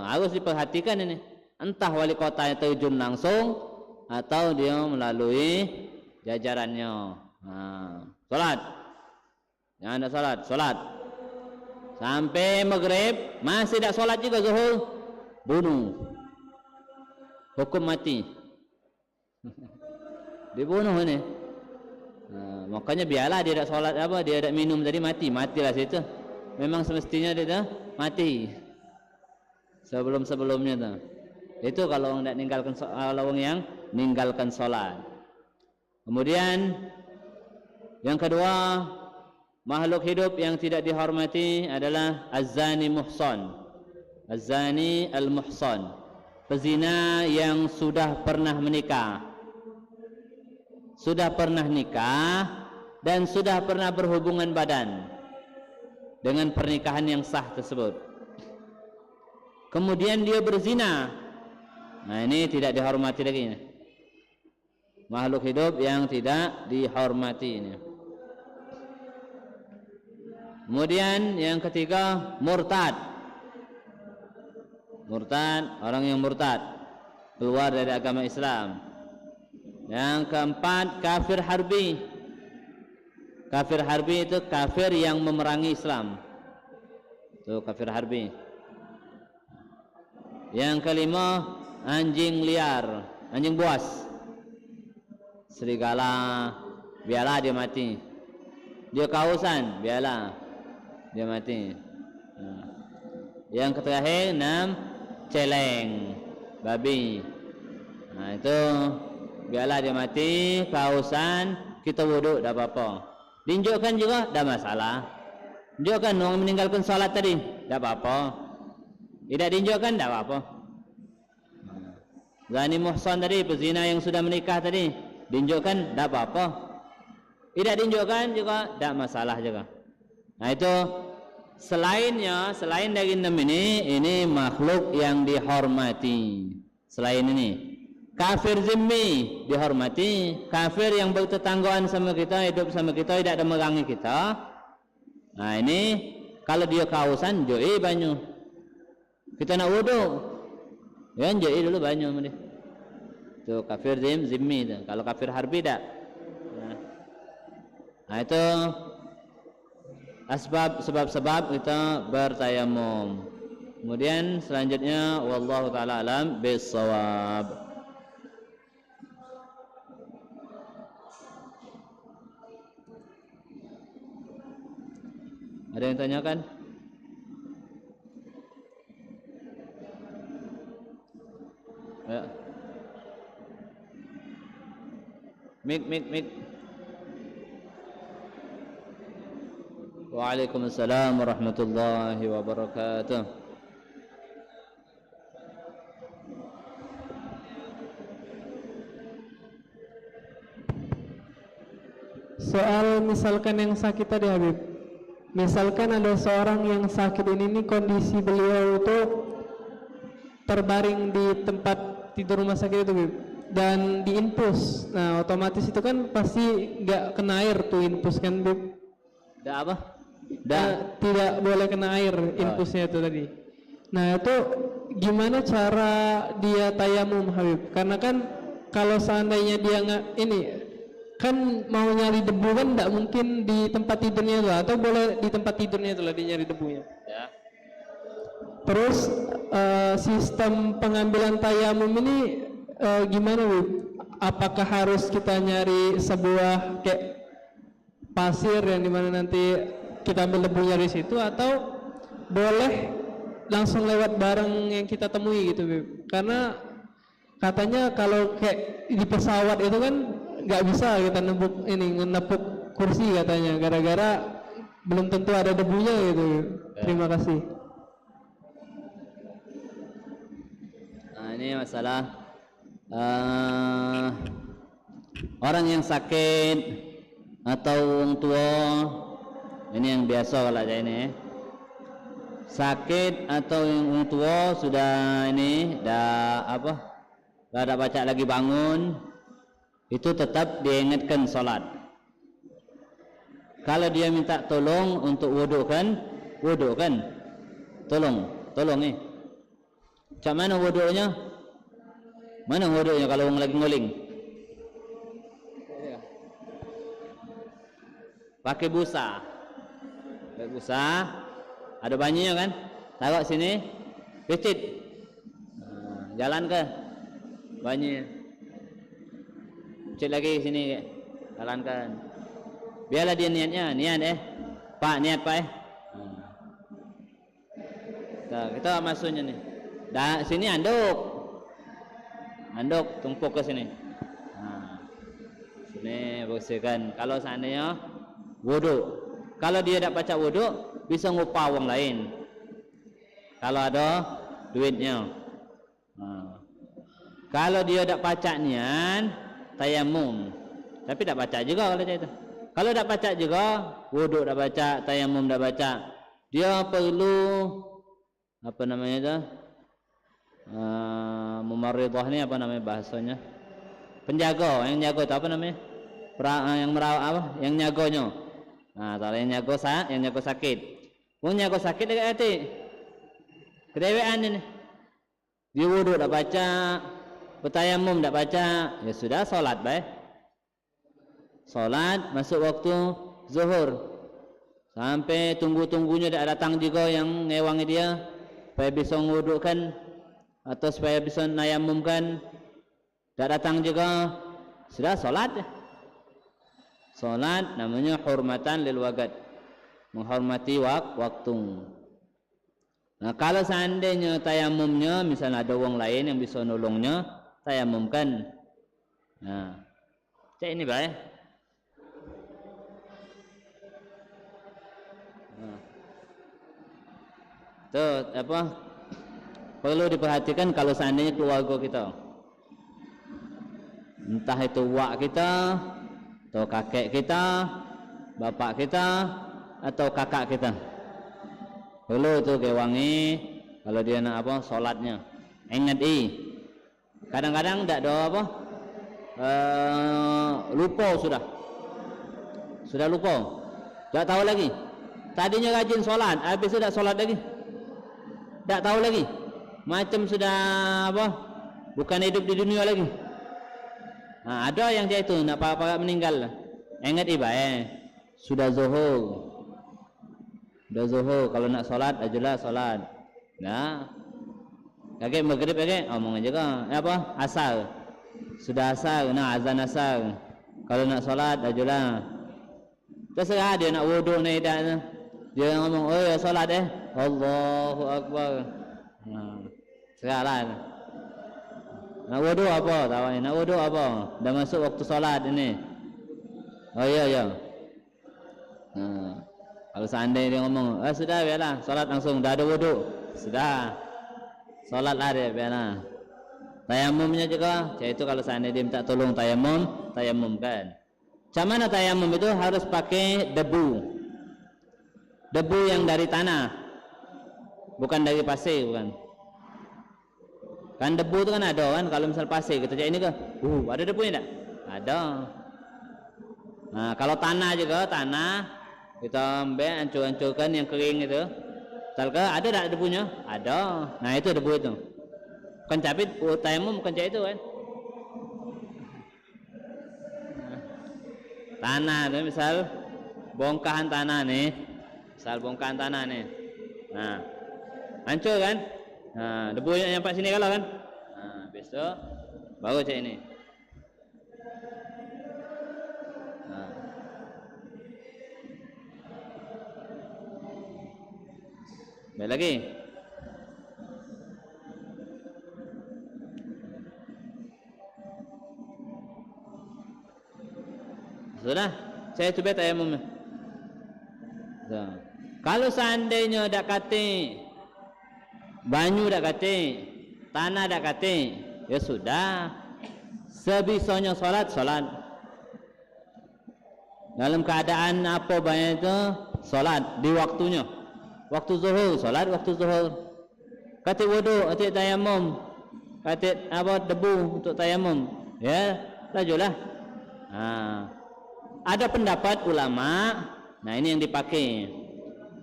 Harus diperhatikan ini. Entah wali kota yang terjun langsung atau dia melalui jajarannya. Sholat. Jangan tak sholat. Sampai maghrib masih tak sholat juga zuhur, bunuh. Hukum mati. Dibunuh ini. Makanya biarlah dia tak sholat apa, dia tak minum tadi matilah situ. Memang semestinya dia dah mati. Sebelumnya tu. Itu kalau orang tak ninggalkan orang yang ninggalkan sholat. Kemudian yang kedua, makhluk hidup yang tidak dihormati adalah az-zani muhsan. Az-zani al-muhsan, pezina yang sudah pernah menikah. Sudah pernah nikah dan sudah pernah berhubungan badan dengan pernikahan yang sah tersebut. Kemudian dia berzina. Nah, ini tidak dihormati lagi. Makhluk hidup yang tidak dihormati ini. Kemudian yang ketiga, murtad. Murtad, orang yang murtad, keluar dari agama Islam. Yang keempat, kafir harbi. Kafir harbi itu kafir yang memerangi Islam. Itu kafir harbi. Yang kelima, anjing liar, anjing buas, serigala, biarlah dia mati. Dia kausan, biarlah dia mati. Yang terakhir, 6, celeng, babi. Nah, itu biarlah dia mati, kausan, kita wuduk tak apa-apa. Diinjukkan juga tak masalah. Diinjukkan orang meninggalkan salat tadi tak apa-apa. Tidak diinjukkan tak apa-apa. Zani muhsan tadi, pezina yang sudah menikah tadi, diinjukkan tak apa-apa. Tidak diinjukkan juga tak masalah juga. Nah, itu selain dari 6 ini makhluk yang dihormati. Selain ini, kafir zimmi dihormati, kafir yang bertetanggaan sama kita, hidup sama kita, tidak ada merangi kita. Nah, ini kalau dia kausan, joi banyu. Kita nak wuduk, ya joi dulu banyu dia. Itu kafir zimmi itu. Kalau kafir harbi tak. Nah, itu sebab-sebab kita bertayamum. Kemudian selanjutnya, wallahu taala alam bisawab. Ada yang tanyakan? Ya. Mik. Waalaikumsalam warahmatullahi wabarakatuh. Soal misalkan yang sakit tadi, Habib. Misalkan ada seorang yang sakit ini kondisi beliau itu terbaring di tempat tidur rumah sakit itu, Habib, dan diinfus. Nah, otomatis itu kan pasti nggak kena air tuh infus kan, Habib? Dah apa? Tidak boleh kena air infusnya itu tadi. Nah, itu gimana cara dia tayamum, Habib? Karena kan kalau seandainya dia nggak kan mau nyari debu kan tidak mungkin di tempat tidurnya itu, atau boleh di tempat tidurnya itu lah dia nyari debunya. Ya. Terus sistem pengambilan tayamum ini gimana Bu? Apakah harus kita nyari sebuah kayak pasir yang dimana nanti kita ambil debunya dari situ, atau boleh langsung lewat barang yang kita temui gitu Bu? Karena katanya kalau kayak di pesawat itu kan nggak bisa kita nepuk kursi katanya, gara-gara belum tentu ada debunya gitu. Terima kasih. Nah, ini masalah orang yang sakit atau orang tua, ini yang biasa kalau aja ini sakit atau yang orang tua sudah ini dah ada baca lagi bangun, itu tetap diingatkan sholat. Kalau dia minta tolong untuk wuduk kan, tolong nih. Cak mana wuduknya? Mana wuduknya kalau orang lagi nguling? Pakai busa. Ada banyak kan? Taruh sini, picit. Jalan ke banyak. Picit lagi sini, jalankan. Biarlah dia niat Pak niat Pak kita masuknya nih. Dah sini anduk tumpuk ke sini. Sini bersihkan. Kalau seandainya wuduk, kalau dia tak baca wuduk, bisa ngupah orang lain kalau ada duitnya. Kalau dia tak baca nian tayamum, tapi tak baca juga kalau itu. Kalau tak baca juga wuduk tak baca, tayamum tak baca, dia perlu apa namanya itu? Mumarridah ni apa namanya bahasanya? Penjaga, yang jaga itu apa namanya? Yang merawat apa? Yang nyaganya. Nah, kalau yang jaga sakit. Yang jaga sakit dekat hati. Kedewean ini. Dia wuduk tak baca, bertayamum tak baca, ya sudah solat baik. Solat masuk waktu zuhur. Sampai tunggu-tunggunya tak datang juga yang ngewangi dia, supaya bisa ngudukkan atau supaya bisa nayamumkan, tak datang juga, sudah solat. Solat namanya hormatan lil waqt, menghormati waktu. Nah, kalau seandainya tayamumnya misalnya ada orang lain yang bisa nolongnya, tayamumkan. Nah, cek ini baik. Tuh apa? Perlu diperhatikan kalau seandainya keluarga kita, entah itu wak kita, atau kakek kita, bapak kita, atau kakak kita, perlu itu kewangi kalau dia nak apa solatnya. Ingat kadang-kadang tak ada apa, lupa sudah lupa, tak tahu lagi. Tadinya rajin solat, habis sudah solat lagi, tak tahu lagi. Macam sudah apa, bukan hidup di dunia lagi. Nah, ada yang dia itu nak apa-apa meninggal. Ingat sudah zuhur. Sudah zuhur, kalau nak solat ajalah solat. Nah, kakek maghrib omong aja apa? Asar. Sudah asar, nah azan asar. Kalau nak solat ajalah. Terserah dia nak wuduk ni dah. Dia ngomong, "Oh ya solat Allahu Akbar." Nah, serahlah. Nak wuduk apa? Tahu ni, nak wuduk apa? Dah masuk waktu solat ini. Oh ya. Nah, kalau seandainya dia ngomong, sudah biarlah, solat langsung, dah ada wuduk, sudah, solatlah dia biarlah. Tayamumnya juga, itu kalau seandainya dia minta tolong tayamumkan. Macam mana tayamum itu harus pakai debu yang dari tanah, bukan dari pasir, bukan. Kan debu itu kan ada kan, kalau misal pasir kita cek ini ke, ada debunya tak? Ada. Nah, kalau tanah juga, kita ambil hancur-hancurkan yang kering itu. Misalkan ada tak debunya? Ada. Nah, itu debu itu. Bukan capit, tayamum bukan cek itu kan. tanah tu misal bongkahan tanah nih, misal bongkahan tanah nih, nah hancur kan, nah debunya nyampe sini kalau kan, nah besok baru cek ini, nah. Baik lagi. Sudah, saya coba tayamum. So. Kalau seandainya dak kate banyu dak kate, tanah dak kate, ya sudah. Sebisanya salat. Dalam keadaan apa banyak itu salat di waktunya. Waktu zuhur salat waktu zuhur. Kate wudu, kate tayamum, kate apa debu untuk tayamum. Ya, lajulah. Nah, ada pendapat ulama, nah ini yang dipakai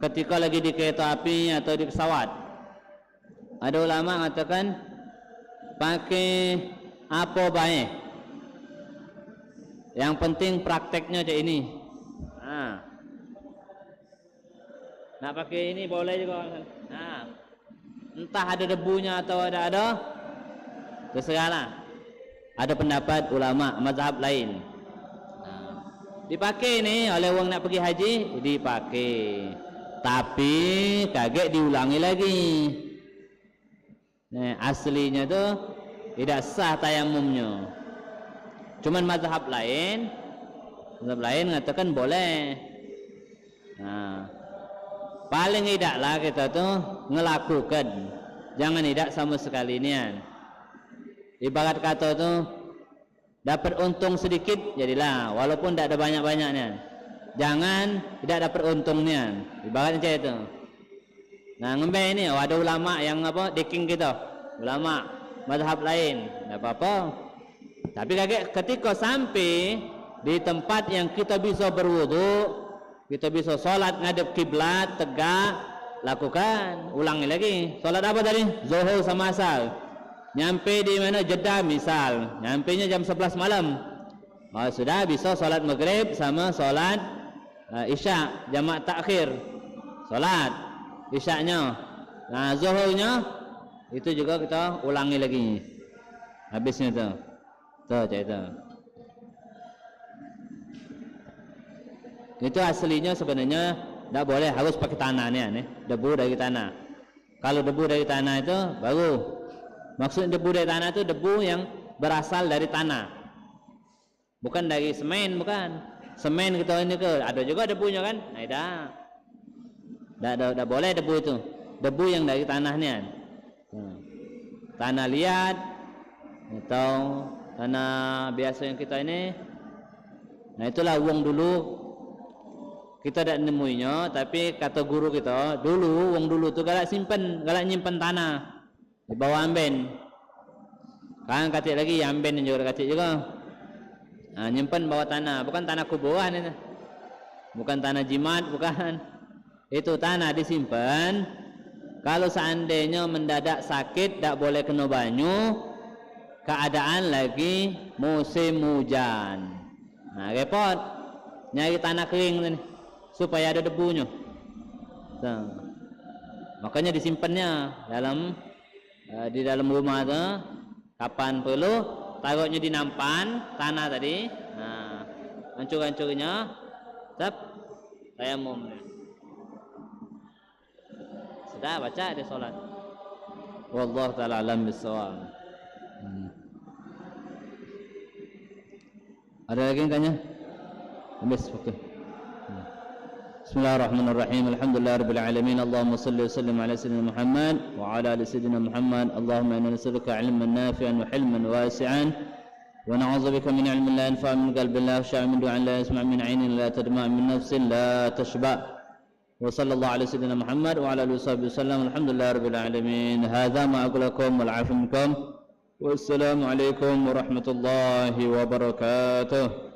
ketika lagi di kereta api atau di pesawat. Ada ulama mengatakan pakai apa baik. Yang penting prakteknya cak ini. Nah, nak pakai ini boleh juga. Nah, entah ada debunya atau ada, terserahlah. Ada pendapat ulama mazhab lain. Dipakai nih oleh orang nak pergi haji, dipakai. Tapi kaget diulangi lagi. Nah, aslinya tu tidak sah tayamumnya. Cuman mazhab lain mengatakan boleh. Nah, paling tidaklah kita tu ngelakukan, jangan tidak sama sekali nian. Ibarat kata tu dapat untung sedikit jadilah, walaupun tidak ada banyak-banyaknya. Jangan tidak dapat untungnya. Ibaratnya macam itu. Nah, ngembe ini ada ulama yang apa deking kita, ulama mazhab lain, tidak apa-apa. Tapi ketika sampai di tempat yang kita bisa berwudu, kita bisa sholat ngadep kiblat tegak, lakukan, ulangi lagi. Sholat apa tadi? Zuhur sama asar. Nyampe di mana Jeddah misal, nyampenya jam 11 malam. Oh, sudah bisa sholat maghrib sama sholat isya jamak takhir. Sholat isyanya, nah zuhurnya itu juga kita ulangi lagi. Habisnya tu, cak itu. Itu aslinya sebenarnya tidak boleh, harus pakai tanah nih, debu dari tanah. Kalau debu dari tanah itu baru. Maksud debu dari tanah itu debu yang berasal dari tanah, bukan dari semen, bukan. Semen kita ini ke ada juga debunya kan? Nah, tidak boleh debu itu. Debu yang dari tanahnya, tanah liat atau tanah biasa yang kita ini. Nah, itulah uang dulu kita tidak nemuinya, tapi kata guru kita dulu, uang dulu tu galak nyimpen tanah di bawah amben. Kan kacik lagi amben juga kacik juga. Nah, nyimpan bawah tanah, bukan tanah kuburan itu. Bukan tanah jimat, bukan. Itu tanah disimpan. Kalau seandainya mendadak sakit, tak boleh kena banyu, keadaan lagi musim hujan. Nah, repot. Nyari tanah kering nih, supaya ada debunya. Nah, makanya disimpannya di dalam rumah tu, kapan perlu taruhnya di nampan tanah tadi. Nah, hancur-hancurnya tetap tayamum. Sudah baca di solat. Wallahu taala alam bisawab. Ada lagi yang tanya? Habis waktu. Bismillahirrahmanirrahim. Alhamdulillahirabbil alamin. Allahumma shalli wa sallim ala sayyidina Muhammad wa ala ali sayyidina Muhammad. Allahumma inna nas'aluka 'ilman nafi'an wa hilman wasi'an wa na'udzubika min 'ilmin la yanfa'u min qalbin la yakhsha' min du'an la yasma' min 'ainin la tadma' min nafsin la tashba'. Wa sallallahu ala sayyidina Muhammad wa ala alihi wasallam. Alhamdulillahirabbil alamin. Hadza ma aqulu lakum wal 'afu minkum. Wassalamu alaikum warahmatullahi wabarakatuh.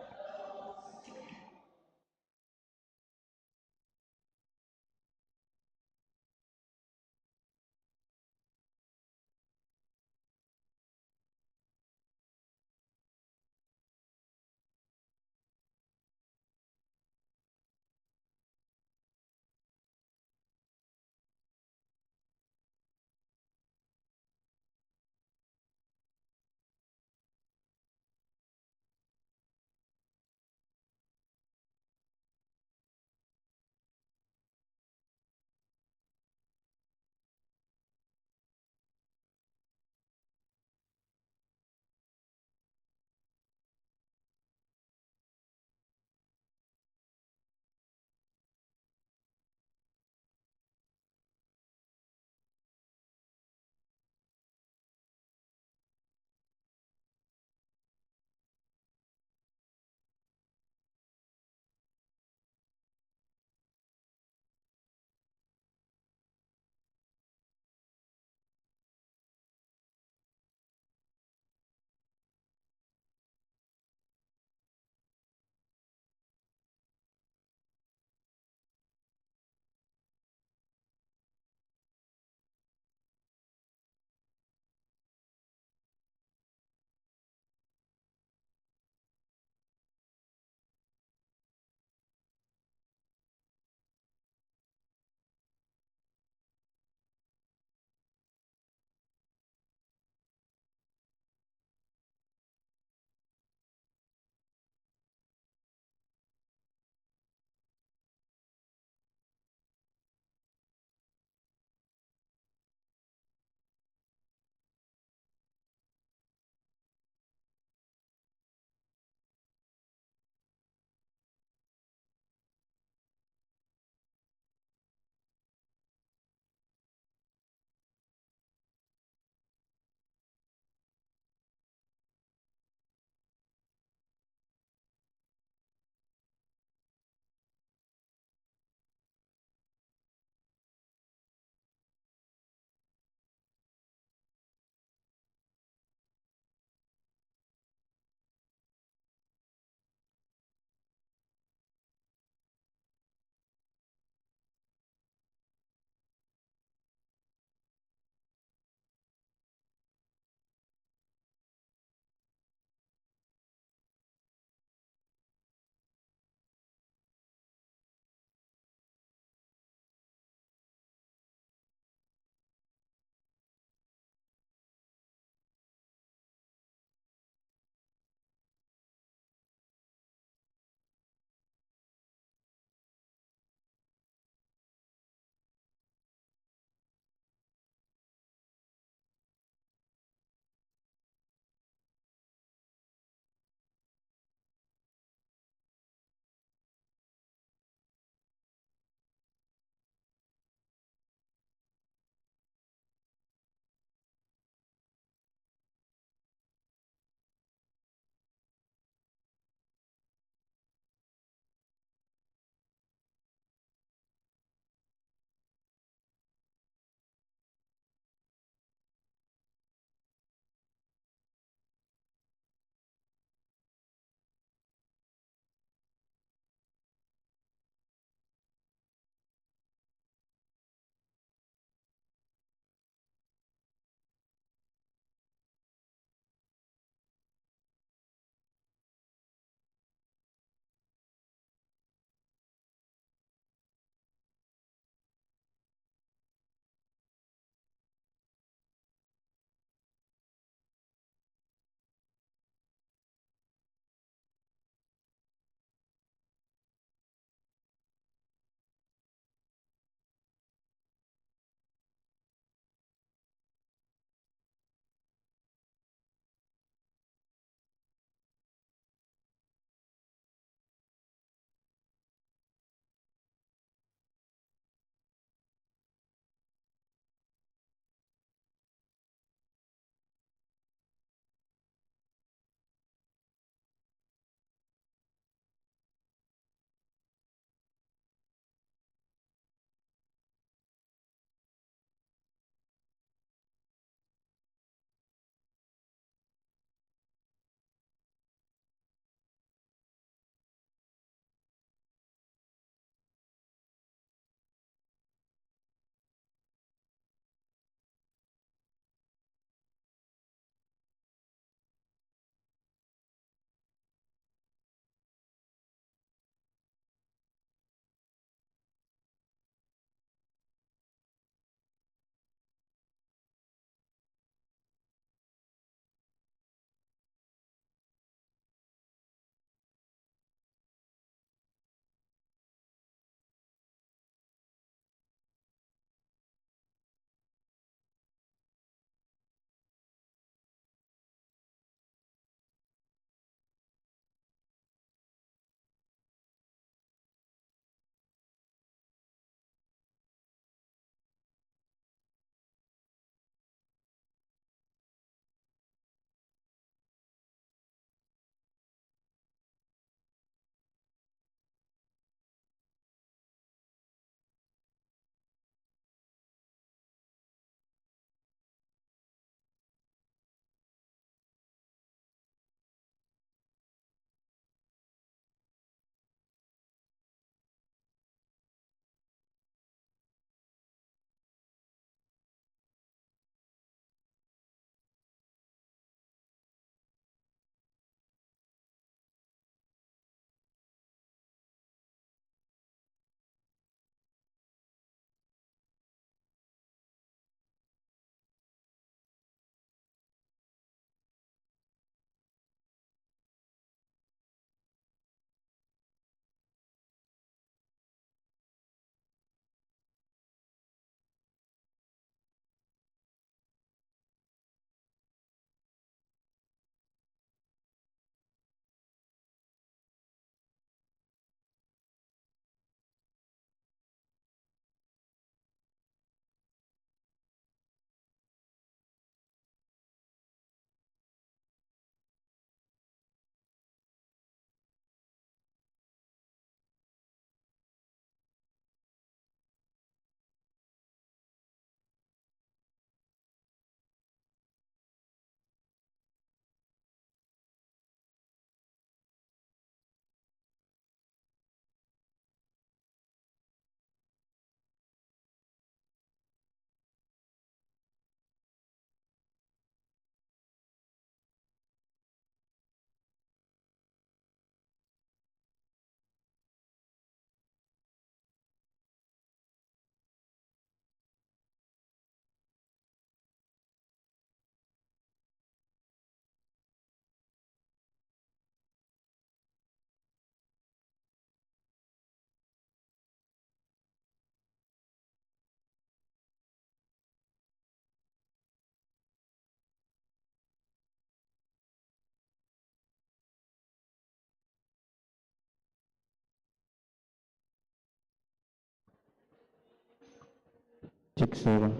Cek sound.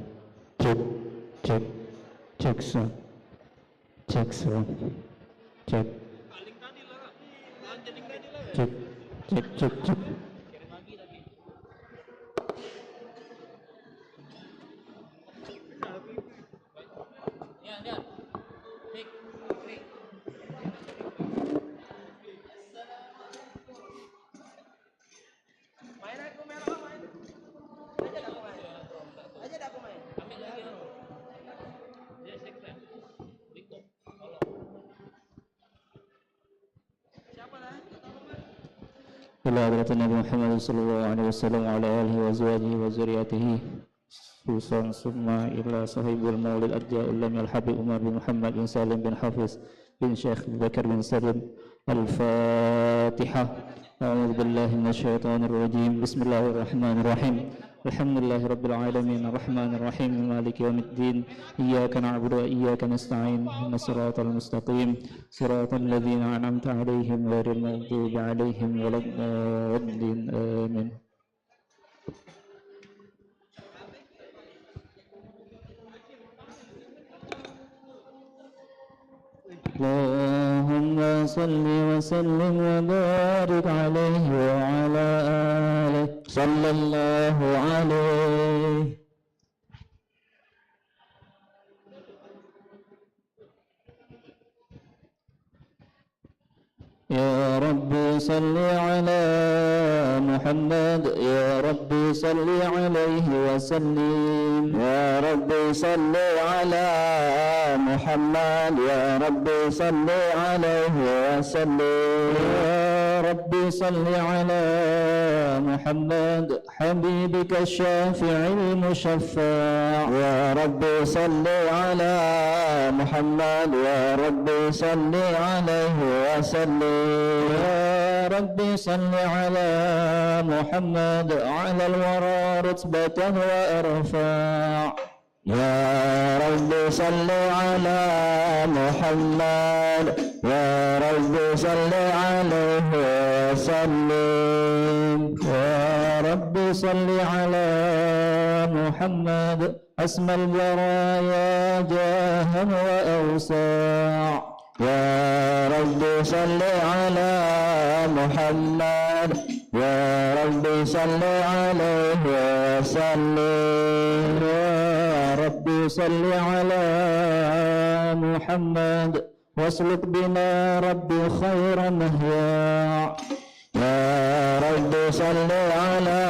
Cek, cek, cek sound. Cek sound. Cek. Cek, cek, cek, cek. إلى حضرة النبي محمد صلى الله عليه وسلم وعلى آله وأزواجه وذريته خصوصا ثم إلى صاحب المولد الجاء الأمير الحبيب عمر بن محمد بن سالم بن حافظ بن شيخ بكر بن سلم. الفاتحة. أعوذ بالله من الشيطان الرجيم. بسم الله الرحمن الرحيم. الحمد لله رب العالمين الرحمن الرحيم مالك يوم الدين. إياك نعبد وإياك نستعين. اهدنا الصراط المستقيم صراط الذين أنعمت عليهم غير المغضوب عليهم ولا الضالين آمين. اللهم صل وسلم وبارك عليه وعلى آله صلى الله عليه. يا ربي صل على محمد يا ربي صل عليه وسلم. يا ربي صل على محمد يا ربي صل عليه وسلم. يا ربي صل على محمد حبيبك الشافع المشفع. يا ربي صل على محمد يا ربي صل عليه وسلم. يا ربي صل على محمد على الورى رتبة وأرفع. يا ربي صل على محمد يا ربي صل عليه وسلم. يا ربي صل على محمد أسمى البرايا جاها وأوسع. يا ربي صل على محمد يا ربي صل عليه وسلم. يا ربي صل على محمد واسلك بنا ربي خير مهيا. يا ربي صل على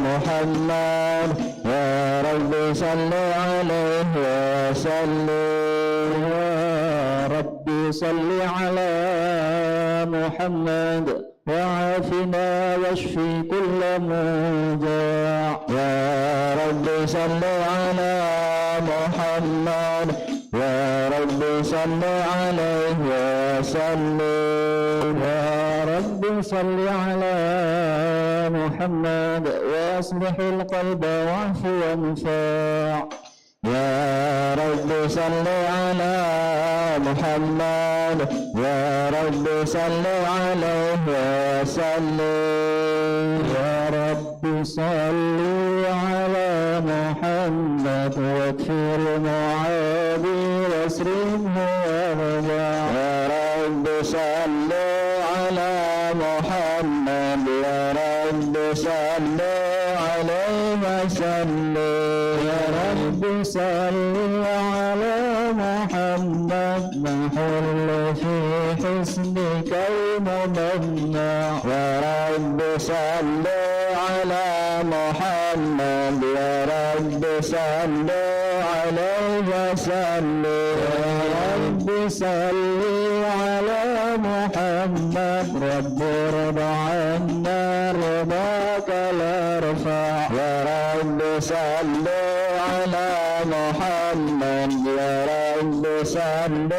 محمد يا ربي صل عليه وسلم. يا ربي صل على محمد وعافنا واشفي كل موجع. يا ربي صل على محمد يا ربي صل عليه وسلم. يا ربي صل على محمد واصلح القلب واعف وانفع. يا ربي صل على محمد يا ربي صل عليه وسلم. يا ربي صل على محمد واكفر المعادي واسرمه ورجع. يا ربي صل على محمد يا ربي صل عليه وسلم. يا ربي صل على محمد محل في حسنك الممنع. يا ربي صل على محمد يا ربي صل عليه وسلم. يا ربي صل على محمد رب ارضى عنا رضاك الارفع. يا ربي صل على محمد يا ربي صل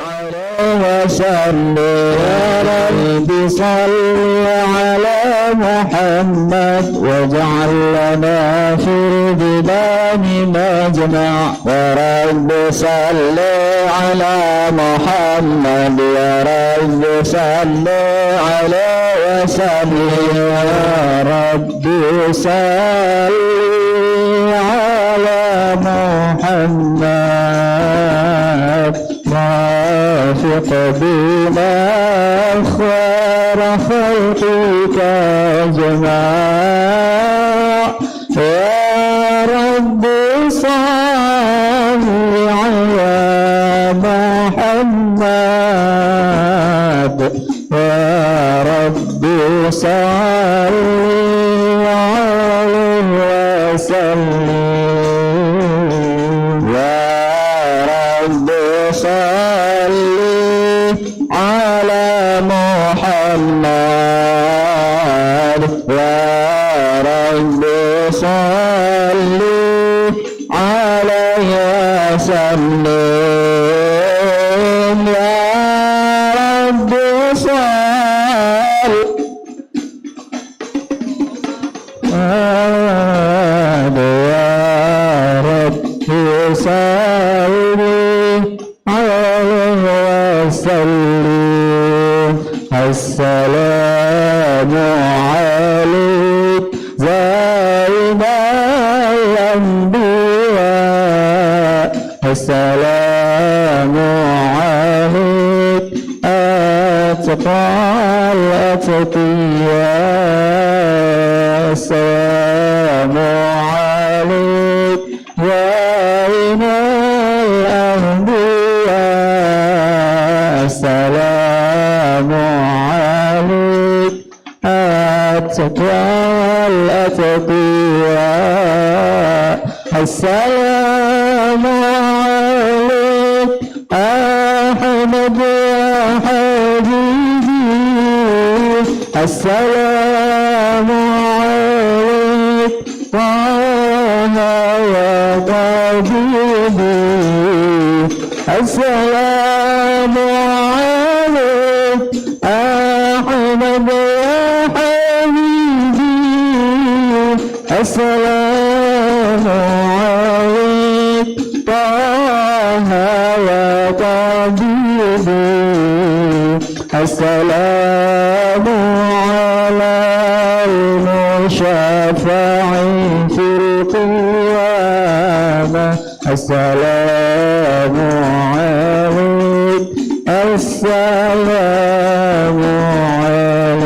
عليه وسلم. يا ربي صل على محمد واجعل لنا في الجبال مجمع. يا ربي صل على محمد يا ربي صل عليه وسلم. يا ربي صل على وافق بنا خير خلقك جماع يا رب صل على محمد يا رب صل عليه وسلم يا رب صل على محمد يا رب صل عليه وسلم يا رب صل يا رب صل عليه وسلم السلام عليك زين الأنبياء السلام عليك أتقى الأتقياء السلام عليك زين الأنبياء السلام عليك أتقى الأتقياء السلام عليك أحمد يا حبيبي السلام عليك طه يا طبيبي السلام عليك أحمد يا حبيبي السلام عليك طه يا طبيبي السلام على المشفع في القيامة السلام عليك السلام عليك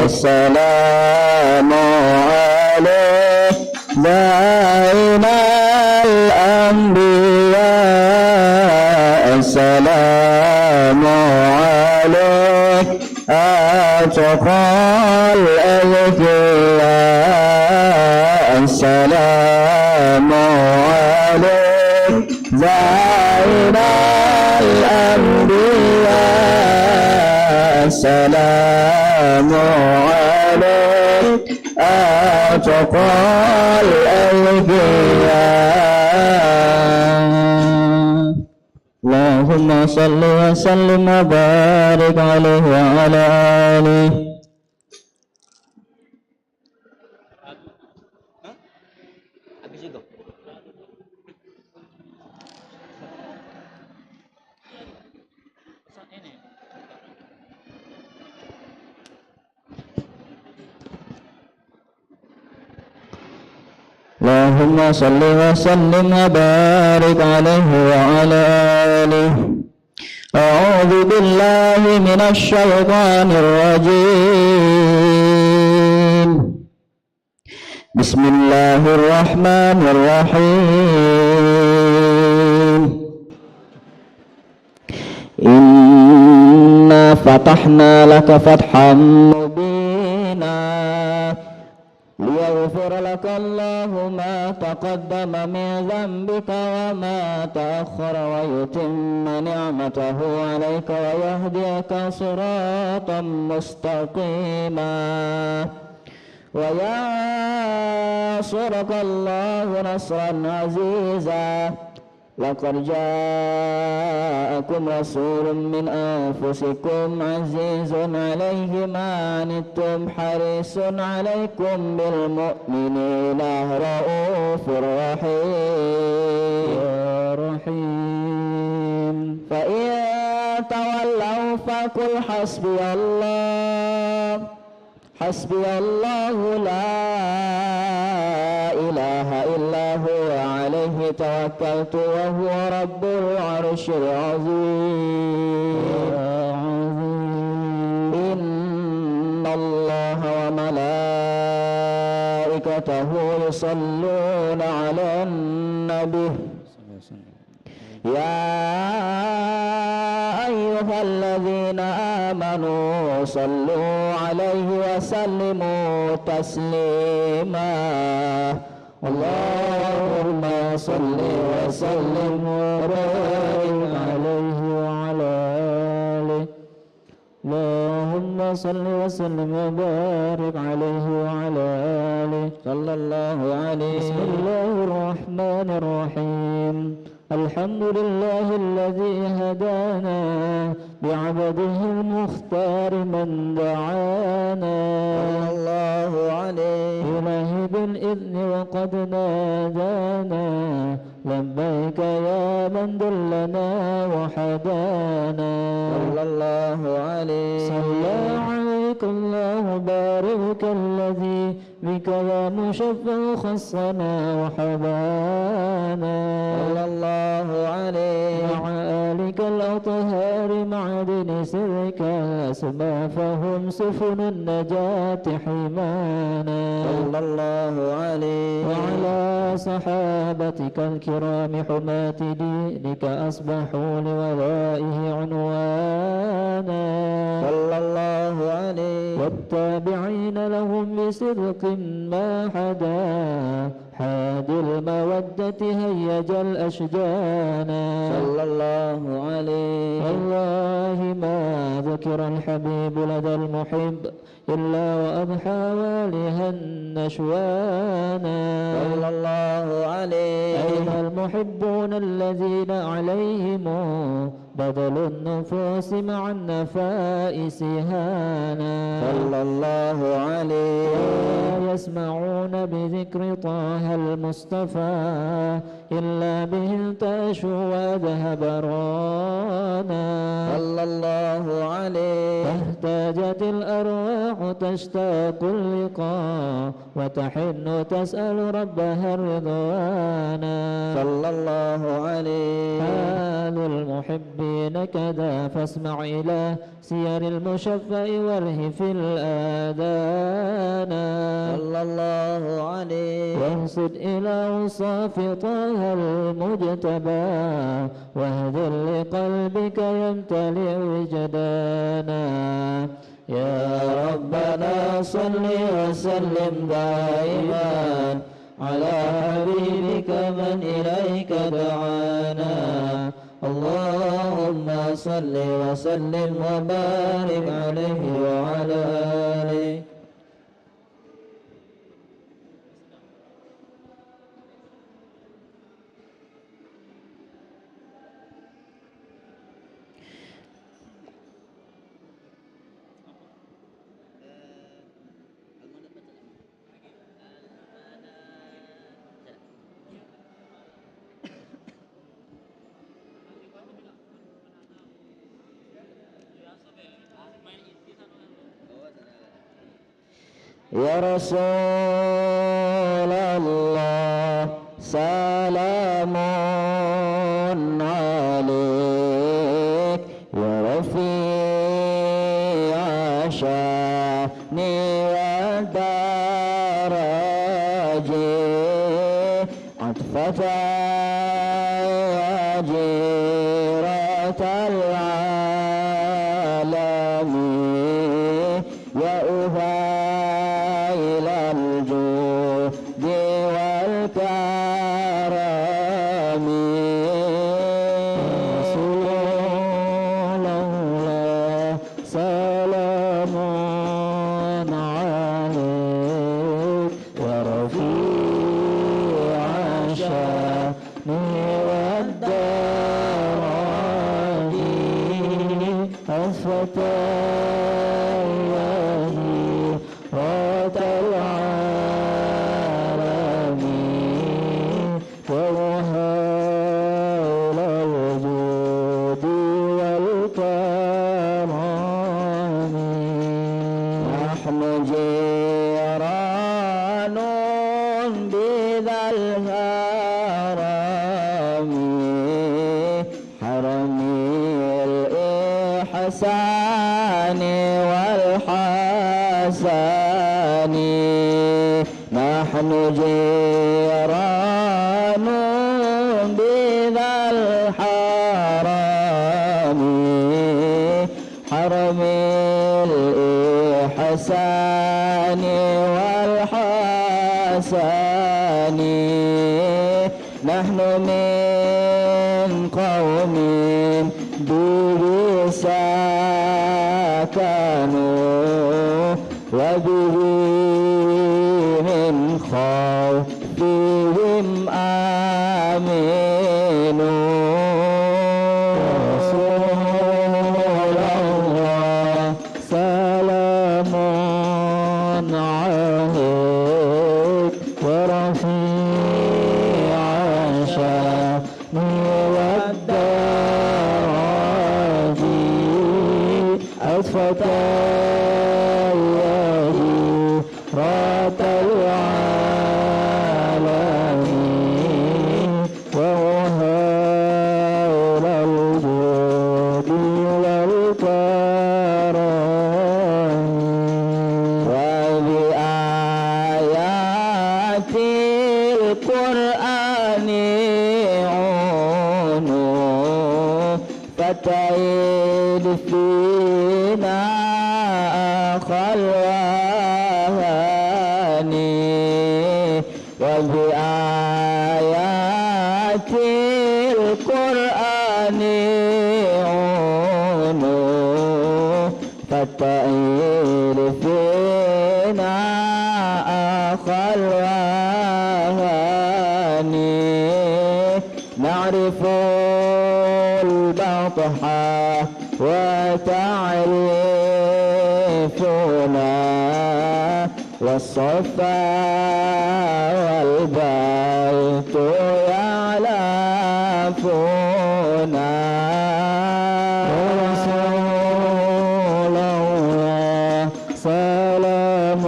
السلام عليك زين الأنبياء السلام عليك أتقى الأذكياء السلام عليك زين الأنبياء السلام عليك أتقى الأذكياء اللهم صل وسلم وبارك عليه وعلى آله اللهم صل وسلم وبارك عليه وعلى آله أعوذ بالله من الشيطان الرجيم بسم الله الرحمن الرحيم إنا فتحنا لك فتحا مبينا ليغفر لك الله ما تقدم من ذنبك وما تأخر ويتم نعمته عليك ويهديك صراطا مستقيما وينصرك الله نصرا عزيزا لقد جاءكم رسول من أنفسكم عزيز عليه ما عنتم حريص عليكم بالمؤمنين رؤوف رحيم فإن تولوا فقل حسبي الله لا إله إلا هو عليه عليه توكلت وهو رب العرش العظيم. إن الله وملائكته يصلون على النبي يا أيها الذين آمنوا صلوا عليه وسلموا تسليما. اللهم صل وسلم وبارك عليه وعلى آله. اللهم صل وسلم وبارك عليه وعلى آله صلى الله عليه. بسم الله الرحمن الرحيم. الحمد لله الذي هدانا بعبده المختار من دعانا صلى الله عليه إليه بالإذن وقد نادانا لبيك يا من دلنا وحدانا صلى الله عليه. صلى عليك الله بارك الذي بك يا مشفع خصنا وحبانا صلى الله عليه. مع آلك الأطهار معدن سرك الأسمى فهم سفن النجاة حمانا صلى الله عليه. وعلى صحابتك الكرام حماة دينك أصبحوا لولائه عنوانا صلى الله عليه. والتابعين لهم بصدق ما حدا حاد المودة هيج الأشجانا صلى الله عليه. والله ما ذكر الحبيب لدى المحب إلا وأضحى والها النشوانا صلى الله عليه. أين المحبون الذين عليهم بدل النفوس مع النفائس هانا صلى الله عليه. لا يسمعون بذكر طه المصطفى إلا به التاشوا وذهب رانا صلى الله عليه. فاحتاجت الأرواح تشتاق اللقاء وتحن تسأل ربها الرضوانا صلى الله عليه. حال المحبين كذا فاسمع إلى سير المشفع وره في الآذان صلى الله عليه. وانصت إلى وصاف طه المجتبى واهدر لقلبك يمتلئ وجدانا. يا ربنا صل وسلم دائما على حبيبك من إليك دعانا. اللهم صل وسلم وبارك عليه وعلى آله. Ya Rasulullah salamun alaik ya Rafi'a sya'ni wa daraji atfata ya jiratal alami ya جيران بذا الهرم الإحسان والحسن نحن جيران بذا الحرم حرم الإحسان والحسن نحن من قوم به سكنوا وبه من خوفهم آمنوا رسول الله سلام عليك ورفيع شأني والدرج أسفة رات العالمين وهول الجود والكرم وبآيات القرآن عونوا فتعيد فينا خلواني وبآيات القرآن عونوا فتعيد فينا خلواني نعرف البطحة وتعرفنا والصفا والبيت يعلفنا رسول الله سلام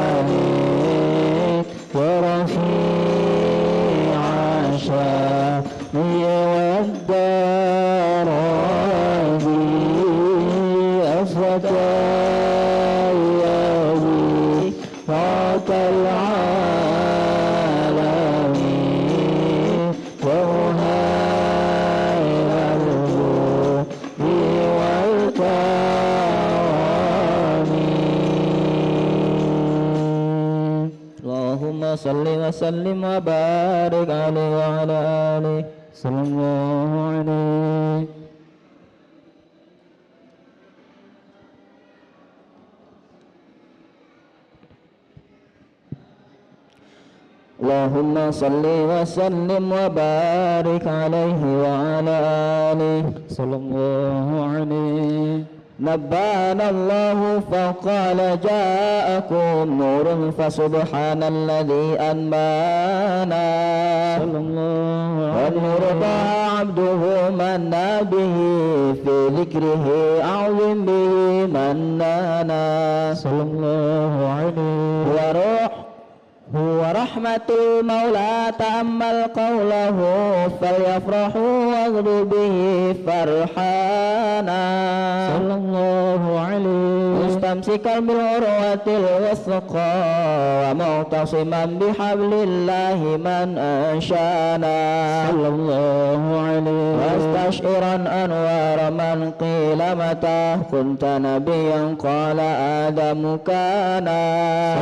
عليك ورفيع شأني والدرج أسفة رات العالمين وهيل الجود والكرم اللهم صل وسلم وبارك عليه وعلى آله صلى الله عليه اللهم صل وسلم وبارك عليه وعلى آله صلى الله عليه نبأنا الله فقال جاءكم نور فسبحان الذي أنبانا صلى الله عليه والنور ضاع عبده من به في ذكره أعظم به منانا صلى الله عليه وروح هو رحمة المولى تأمل قوله فليفرحوا واغدوا به فرحانا صلى الله عليه مستمسكا بالعروة الوثقى ومعتصما بحبل الله من أنشانا صلى الله عليه واستشعرا أنوار من قيل متى كنت نبيا قال آدم كان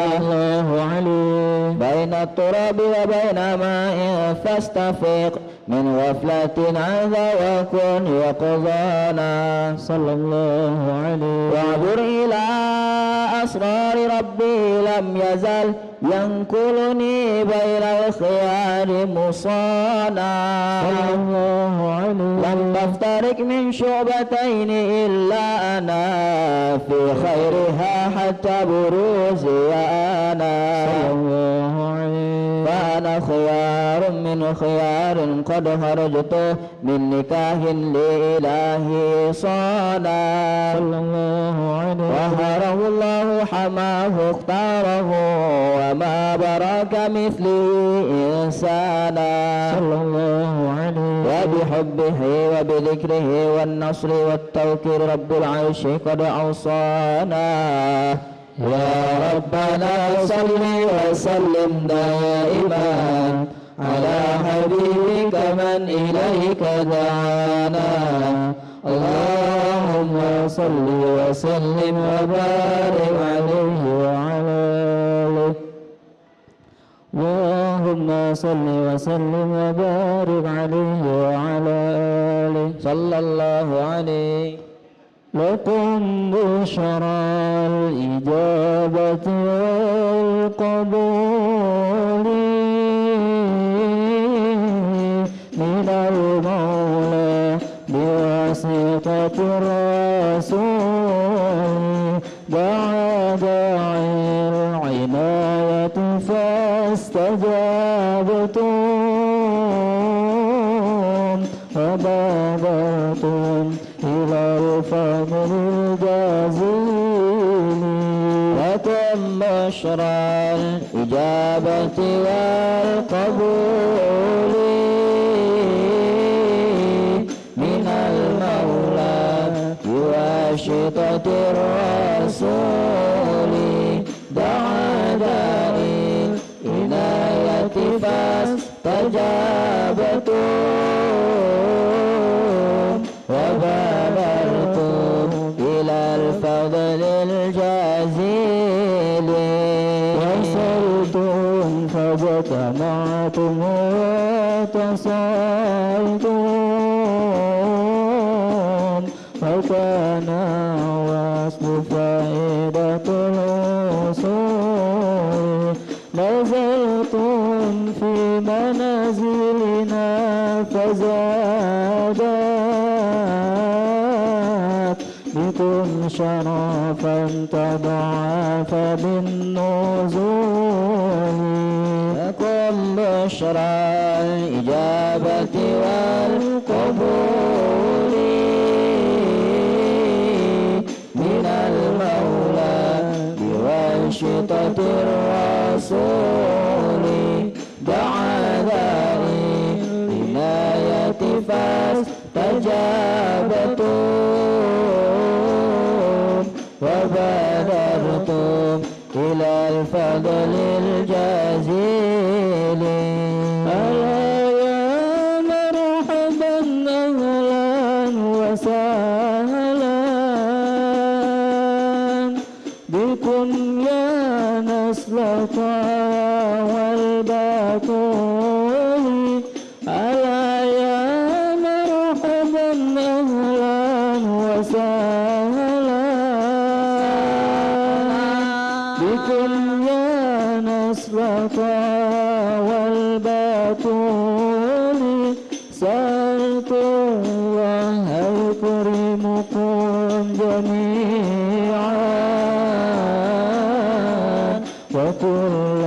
صلى الله عليه بين التراب وبين ماء فاستفيق من غفلة عذا وكن يقظانا صلى الله عليه واعبر إلى أسرار ربي لم يزل ينقلني بين الخيار مصانا صلى الله عليه لم تفترق من شعبتين إلا أنا في خيرها حتى بروزي أنا صلى الله عليه فأنا خيار من خيار قد خرجت من نكاه لإلهي صانا صلى الله عليه وهره الله حماه اختاره وما برك مثله إنسانا صلى الله عليه وبحبه وبذكره والنصر والتوكيل رب العرش قد أوصانا يا ربنا صل وسلم دائما على حبيبك من إليك دعانا اللهم صل وسلم وبارك عليه وعلى آله اللهم صل وسلم وبارك عليه وعلى آله صلى الله عليه لكم بشرى الإجابة والقبول من المولى بواسطة الرسول دعا داعي العناية فاستجابتم وبادرتم إلى الفضل الجزيل لكم بشرى الإجابة والقبول من المولى بواسطة الرسول دعا داعي العناية فاستجابتم وبادرتم إلى الفضل الجزيل وصلتم فاجتمعتم واتصلتم فكان وصل فائدة الوصول نزلتم في منازلنا فزادت بكم شرفا تضاعف بالنزول لكم بشرى الإجابة والقبول من المولى بواسطة الرسول دعا داعي العناية فاستجابتم وبادرتم إلى الفضل الجزيل ألا يا مرحبا أهلا وسهلا بكم يا نسل والبتول ألا يا مرحبا أهلا وسهلا بكم يا نسل والبتول سألت الله يكرمكم جميعا وكل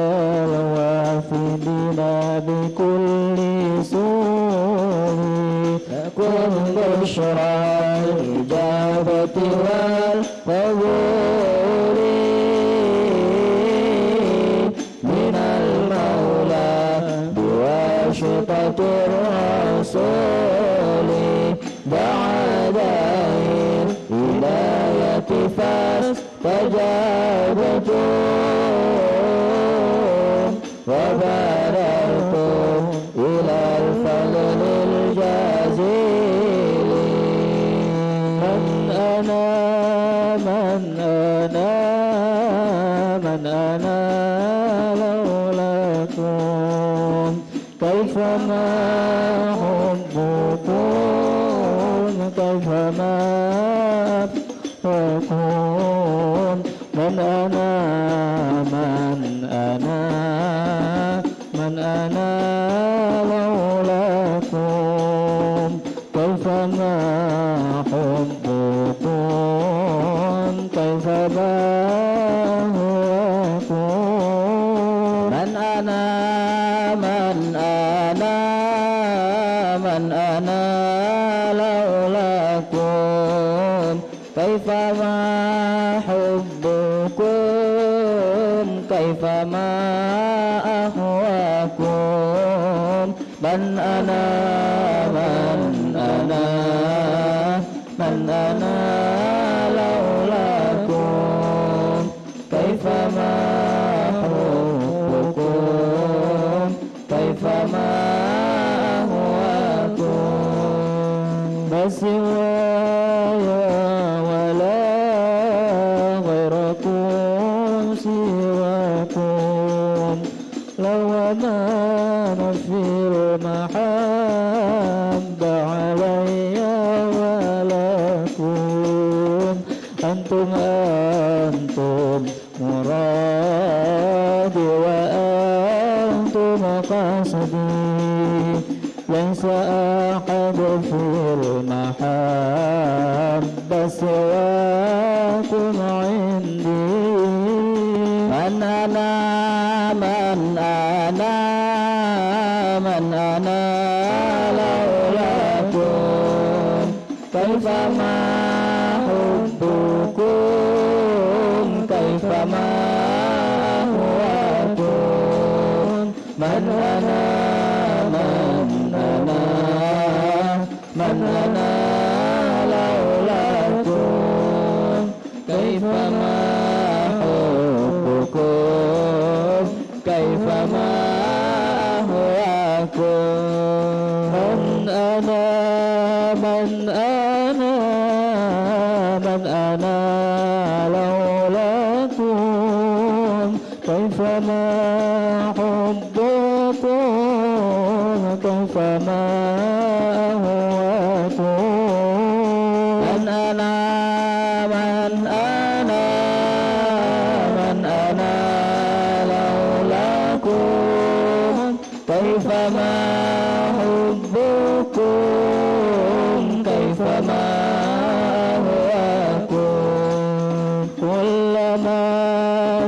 الوافدين بكل سوء لكم بشرى الإجابة والقبول من المولى بواسطة الرسول دعا داعي الهداية فاستجابتم وبادرتم إلى الفضل الجزيل من أنا لولاكم كيفما حبكم كيفما أحبكم من أنا لولاكم كيفما حبكم كيفما أهواكم من أنا لولاكم كيفما حبكم كيفما أهواكم من أنا من أنا لولاكم كيفما حبكم كيفما أهواكم ما سواي ولا غيركم سواكم لو أمان في المحبة علي ولكم أنتم مرادي وأنتم قصدي ليس أحد في المحبة سواكم عندي من أنا من أنا من أنا لولاكم كيفما حبكم كيفما أهواكم من أنا من أنا من أنا لولاكم كيفما حبكم كيفما أهواكم من أنا من أنا من أنا لولاكم كيفما حبكم كيفما أهواكم من أنا من أنا من أنا لولاكم كيفما حبكم كيفما أهواكم كلما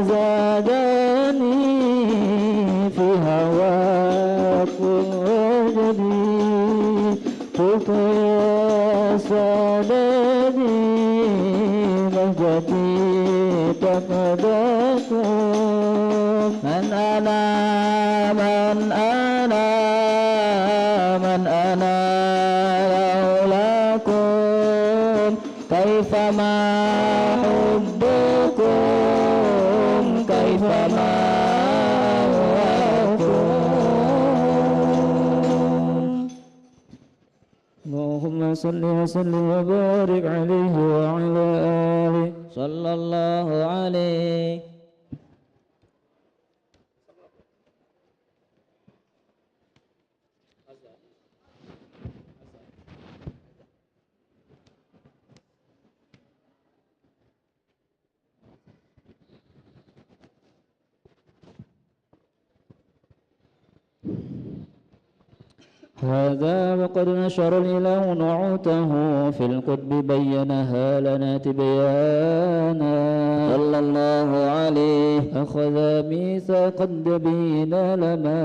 زادني في هواكم وجدي قلت يا سادتي مهجتي تفداكم من أنا من أنا من أنا لولاكم كيفما حبكم كيفما أهواكم اللهم صل وسلم وبارك عليه وعلى آله صلى الله عليه هذا وقد نشر الإله نعوته في القطب بينها لنا تبيانا صلى الله عليه أخذ ميثاق النبيين لما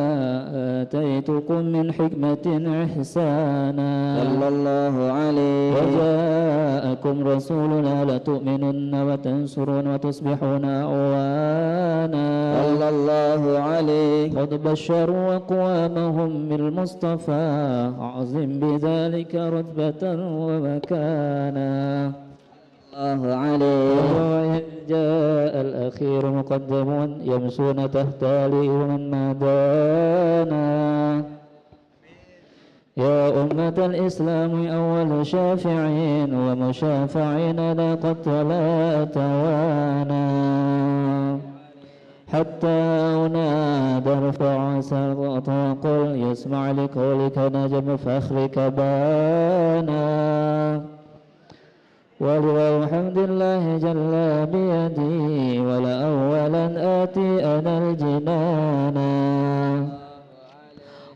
آتيتكم من حكمة إحسانا صلى الله عليه وجاءكم رسولنا لتؤمنن وتنصرون وتصبحون أعوانا صلى الله عليه قد بشروا أقوامهم بالمصطفى أعظم بذلك رتبة ومكانا الله عليه وإذ جاء الأخير مقدم يمشون تحت لي من نادانا يا أمة الإسلام أول شافعين ومشافعين لقد ولا توانا حتى أنادى ارفع سقط وقل يسمع لقولك نجم فخرك بانا ولو حمد الله جل بيدي ولأولا آتي أنا الجنانا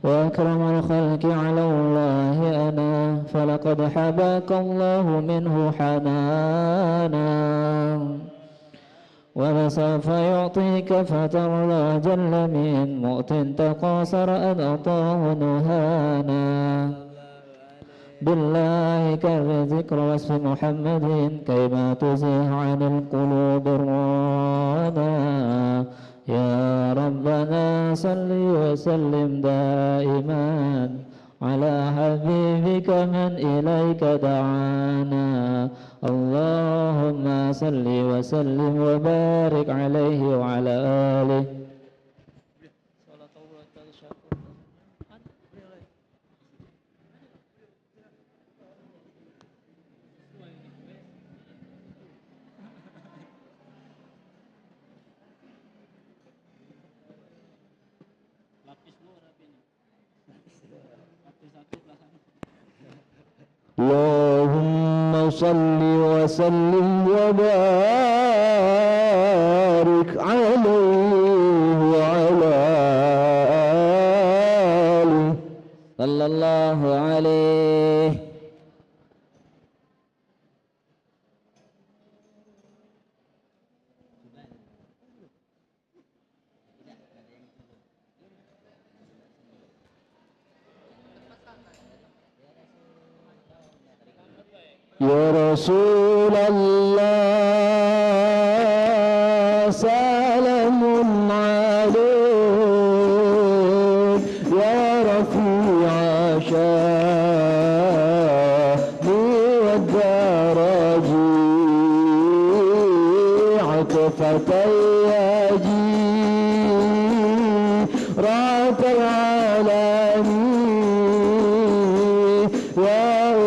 وأكرم الخلق على الله أنا فلقد حباك الله منه حنانا ولسوف يعطيك فترضى جل من مؤت تقاصر أن أعطاه نهانا بالله كرر ذكر وصف محمد كيما تزيح عن القلوب الرانا يا ربنا صل وسلم دائما على حبيبك من إليك دعانا Allahumma salli wa sallim wa barik alaihi wa ala alihi. Allahumma salli wa sallim wa barik alaihi wa ala alihi sallallahu alaihi. Ya Rasulullah salamun alaik ya rafi'a syahni wa daraji atfatayyaji ratal alami ya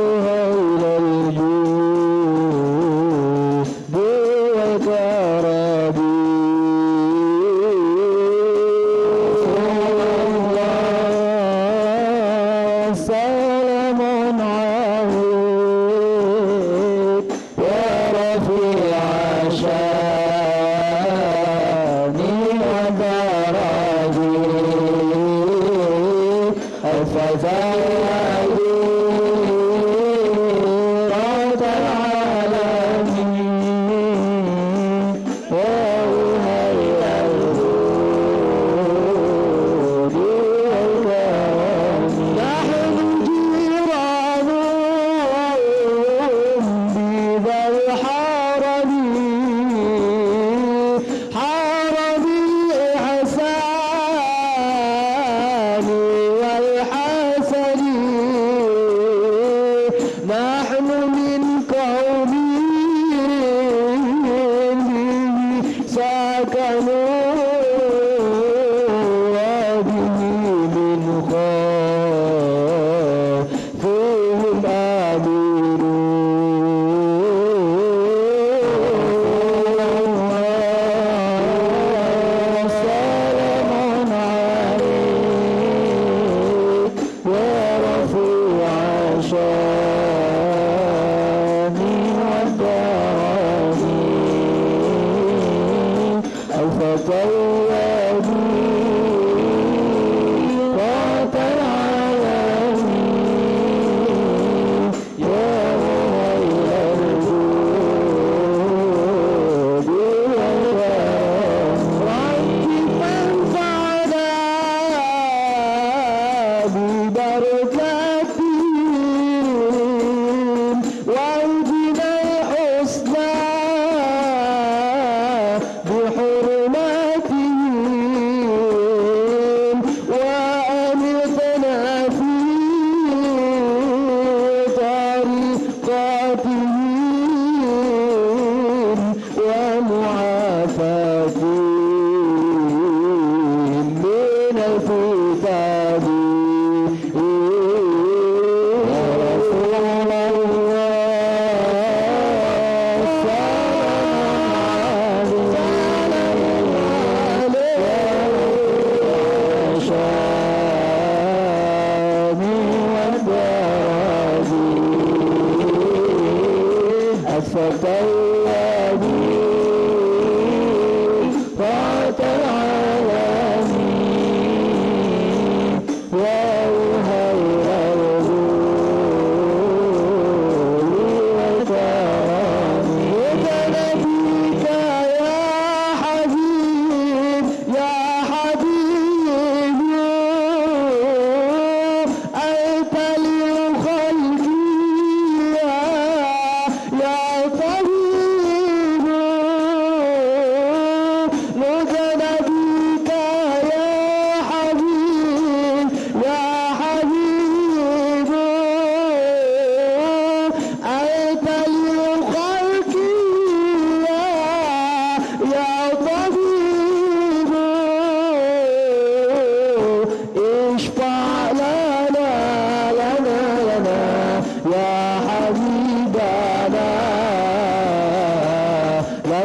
يا طبيب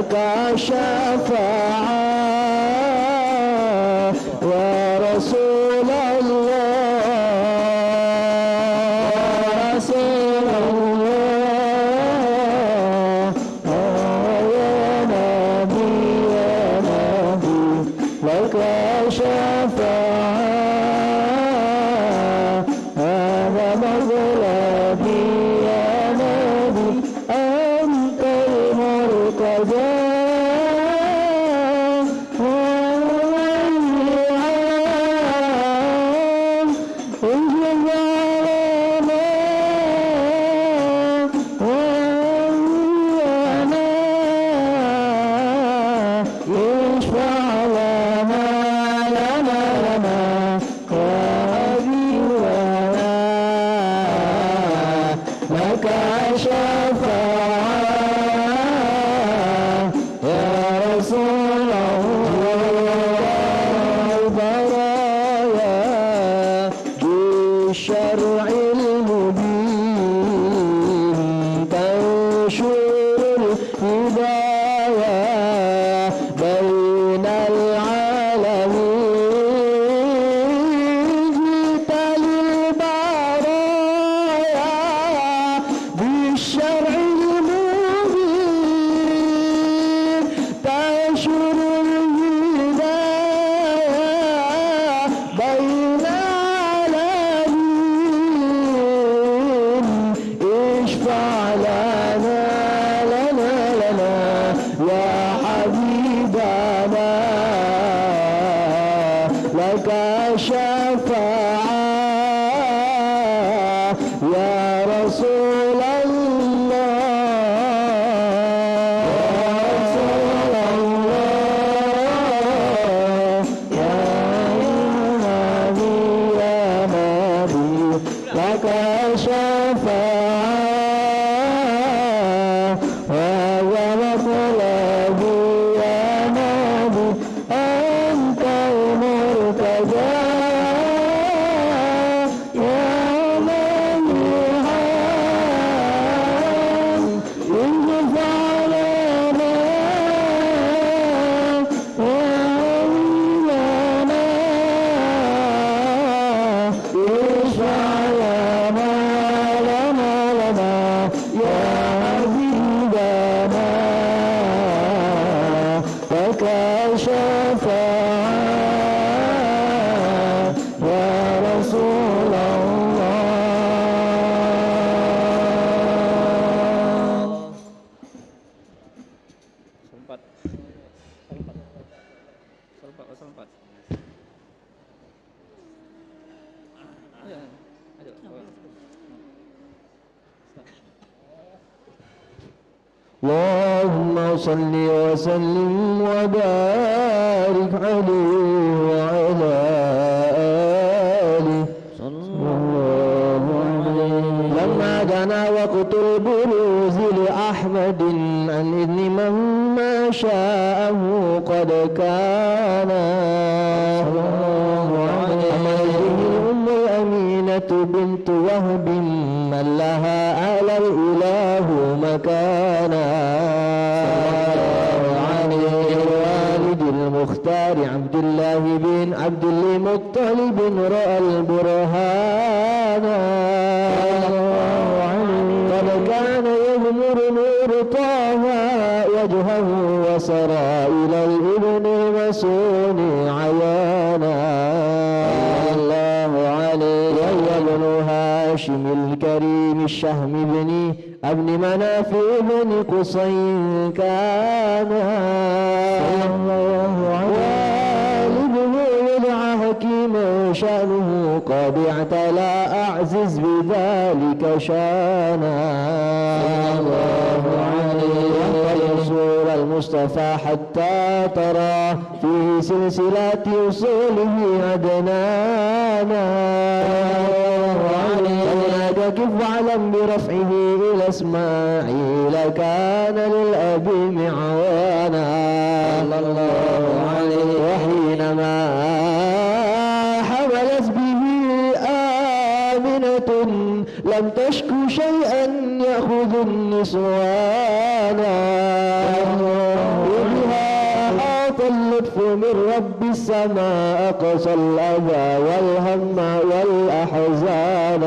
لك الشفاعة يا رسول الله يا رسول الله يا نبي لك الشفاعة هذا مطلبي يا نبي أنت المرتجى الشرع المبين تنشر الهداية بين العالمين جئت للبرايا بالشرع المبين تنشر الهداية بين اشفع لنا يا حبيبنا لك الشفاعة يا رسول الله يا رسول الله يا نبي لك الشفاعة وهو مطلبي يا نبي أنت المرتجى يا مليحا اشفع لنا اشفع لنا يا حبيبنا لك الشفاعة يا رسول الله اللهم صل وسلم وبارك عليه وعلى آله صلى الله عليه. لما دنا وقت البروز لأحمد عن إذن من ما شاءه قد كان أمره الأم الأمينة بنت وهب من لها على الإله مكانا والد المختار عبد الله بن عبد المطلب رأى البرهان قد كان يغمر نور طه وجهه وسرى إلى الابن المسون عيانا الله عليه وهو ابن هاشم الكريم الشهم بن ابن مناف بن قصي كان والده يدعى حكيما شأنه قد اعتلى أعزز بذلك شانا الله عليه رسول المصطفى حتى ترى في سلسلة وصوله عدنانا كف علم برفعه إلى إسماعيل كان للأب معوانا الله عليه. وحينما حملت به آمنة لم تشك شيئا يأخذ النسوانا السماء أقصى الأذى والهم والأحزان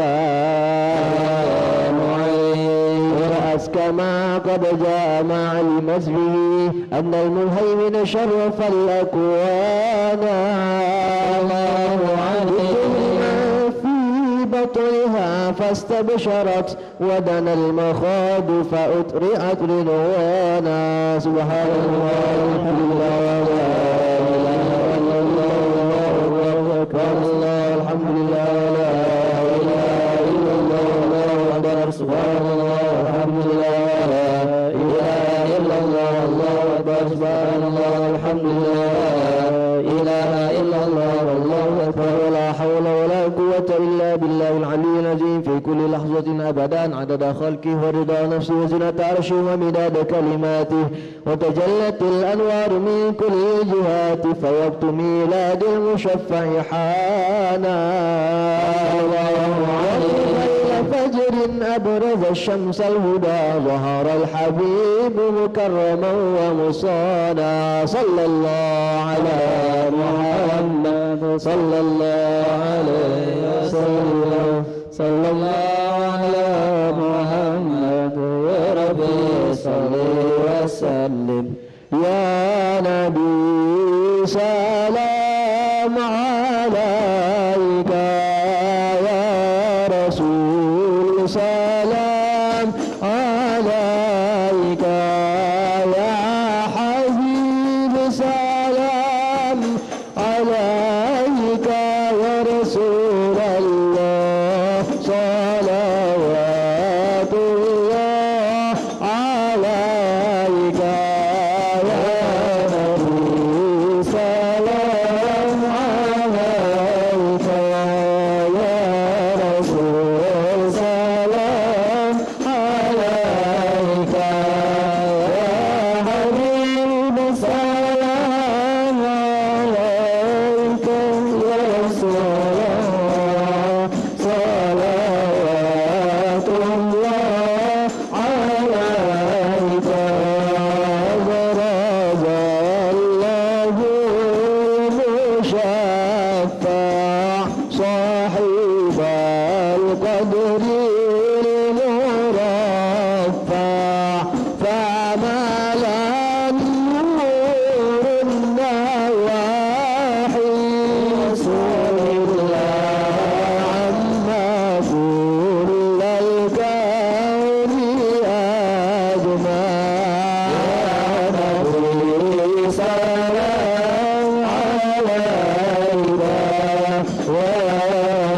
ورأس كما قد جاء ما علمت به أن المهيمن شرف الأكوان الله عليه في بطنها فاستبشرت ودنا المخاض فأطرعت رضوانا سبحان الله والحمد لله ولا إله إلا الله والله أكبر الله الحمد لله لا إله إلا الله والله أكبر سبحان الله والحمد لله لا إله إلا الله والله أكبر سبحان الله والحمد لله لا إله إلا الله والله أكبر ولا حول ولا قوة إلا بالله العلي العظيم في كل لحظة أبدا عدد خلقه ورضا نفسه وزنة عرشه ومداد كلماته وتجلت الأنوار من كل الجهات فوقت ميلاد المشفع حانا فجر أبرز الشمس الهدى ظهر الحبيب مكرما ومصانا صلى الله على محمد صلى الله عليه وسلم صلى الله على محمد يا ربي صل وسلم يا نبي سلام عليك يا رسول سلام عليك يا حبيب سلام عليك يا رسول الله صلوات الله عليك يا نبي سلام عليك يا رسول سلام عليك يا حبيب سلام عليك يا رسول الله صلوات الله عليك برز الله المشفع صاحب القدر المرفع فعمل النور النواحي رسول الله عما كل الكون أجمع يا نبي سلام عليك ويا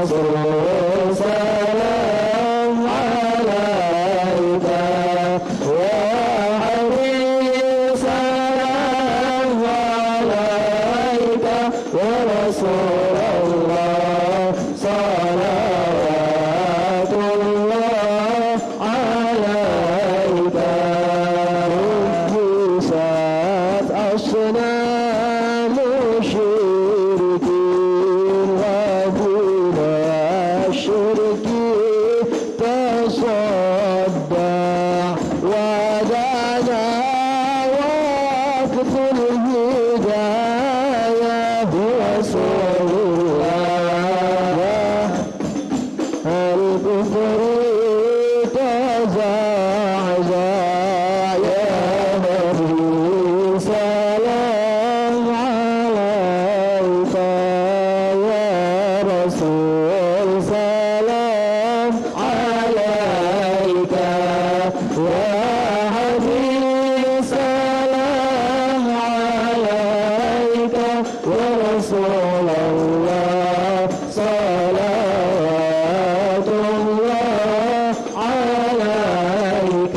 رسول سلام عليك ويا حبيب سلام عليك ورسول الله صلوات الله عليك ركزت أصنام الشركين وبنا الشرك تصدع ودنا وقت الهداية رسول الله الكفر تزعزع يا نبي سلام عليك يا رسول سلام عليك يا حبيب سلام عليك يا رسول الله صلوات الله عليك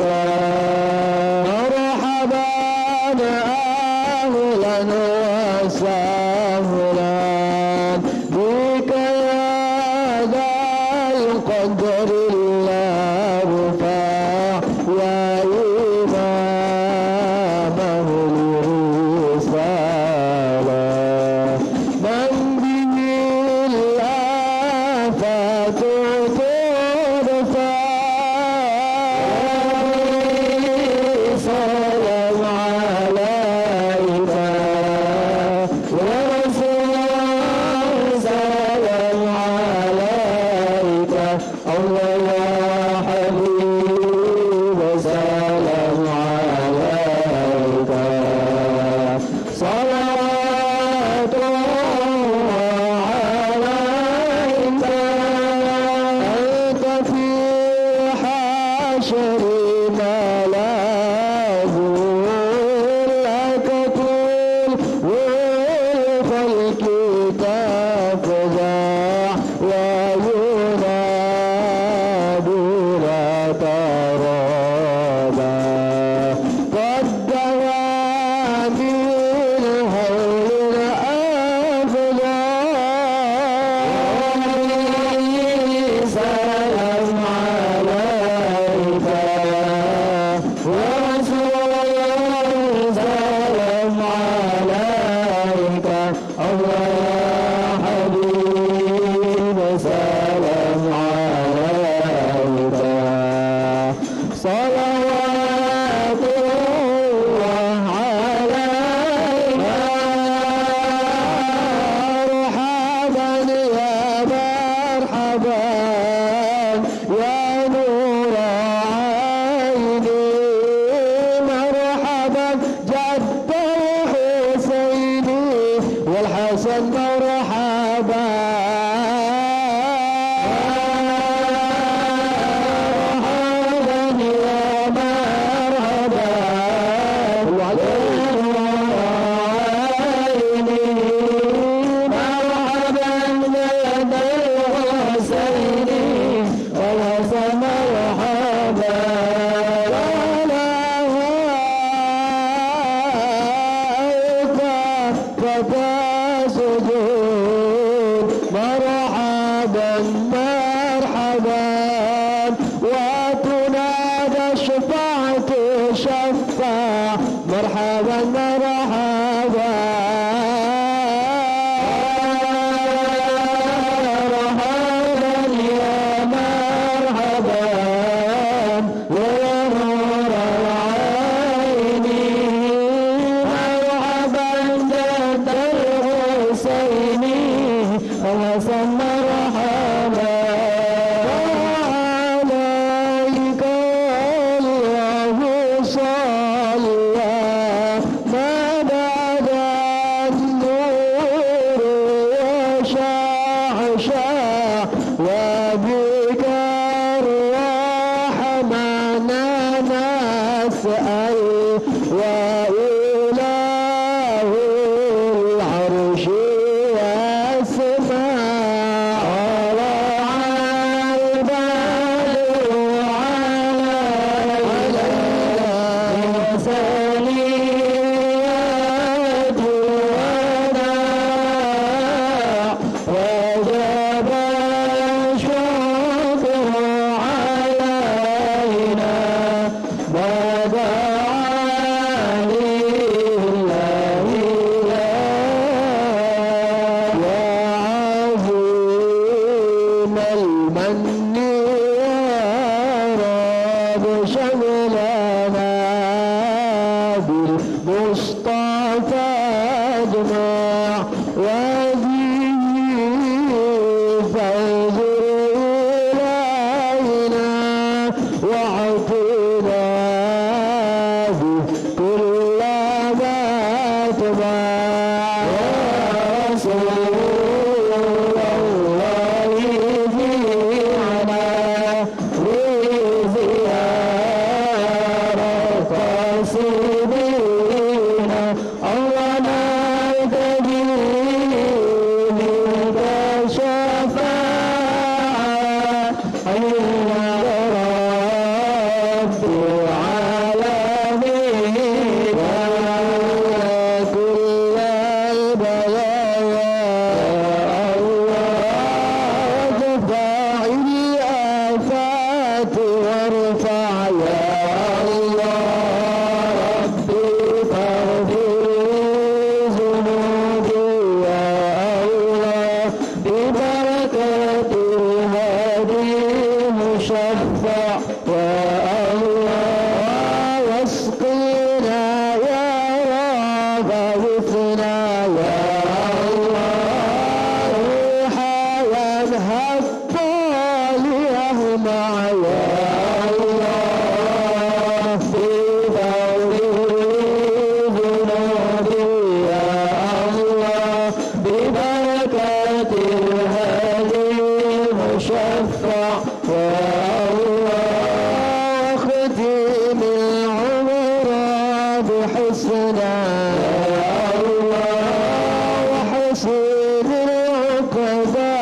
الحسنى يا الله وحسن العقبى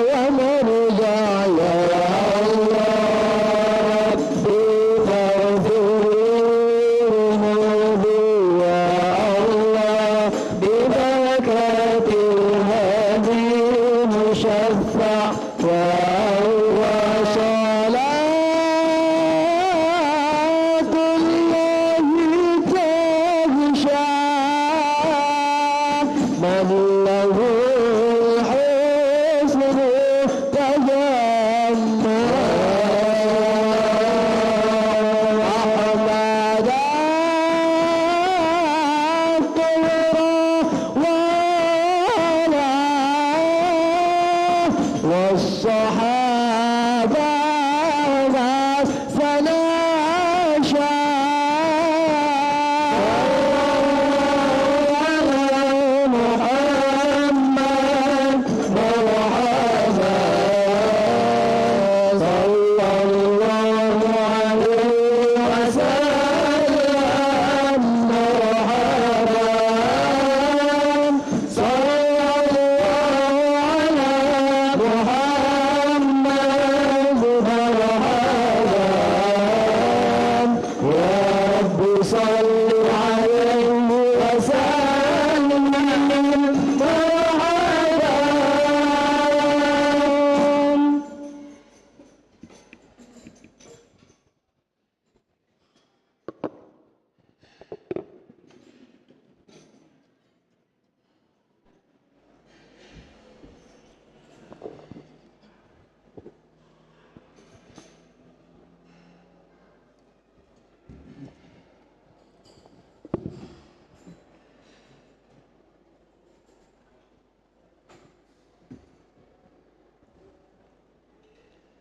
ومرجع يا الله ربي فاغفر ذنوبي يا الله ببركة الهدي المشفع يا الله صلاة الله تغشى من له الحسن تجمع أحمد والصحابة فنشا محمد مرحبا صلى الله عليه وسلم مرحبا صلى الله على محمد مرحبا يا رب صل عليه وسلم مرحبا.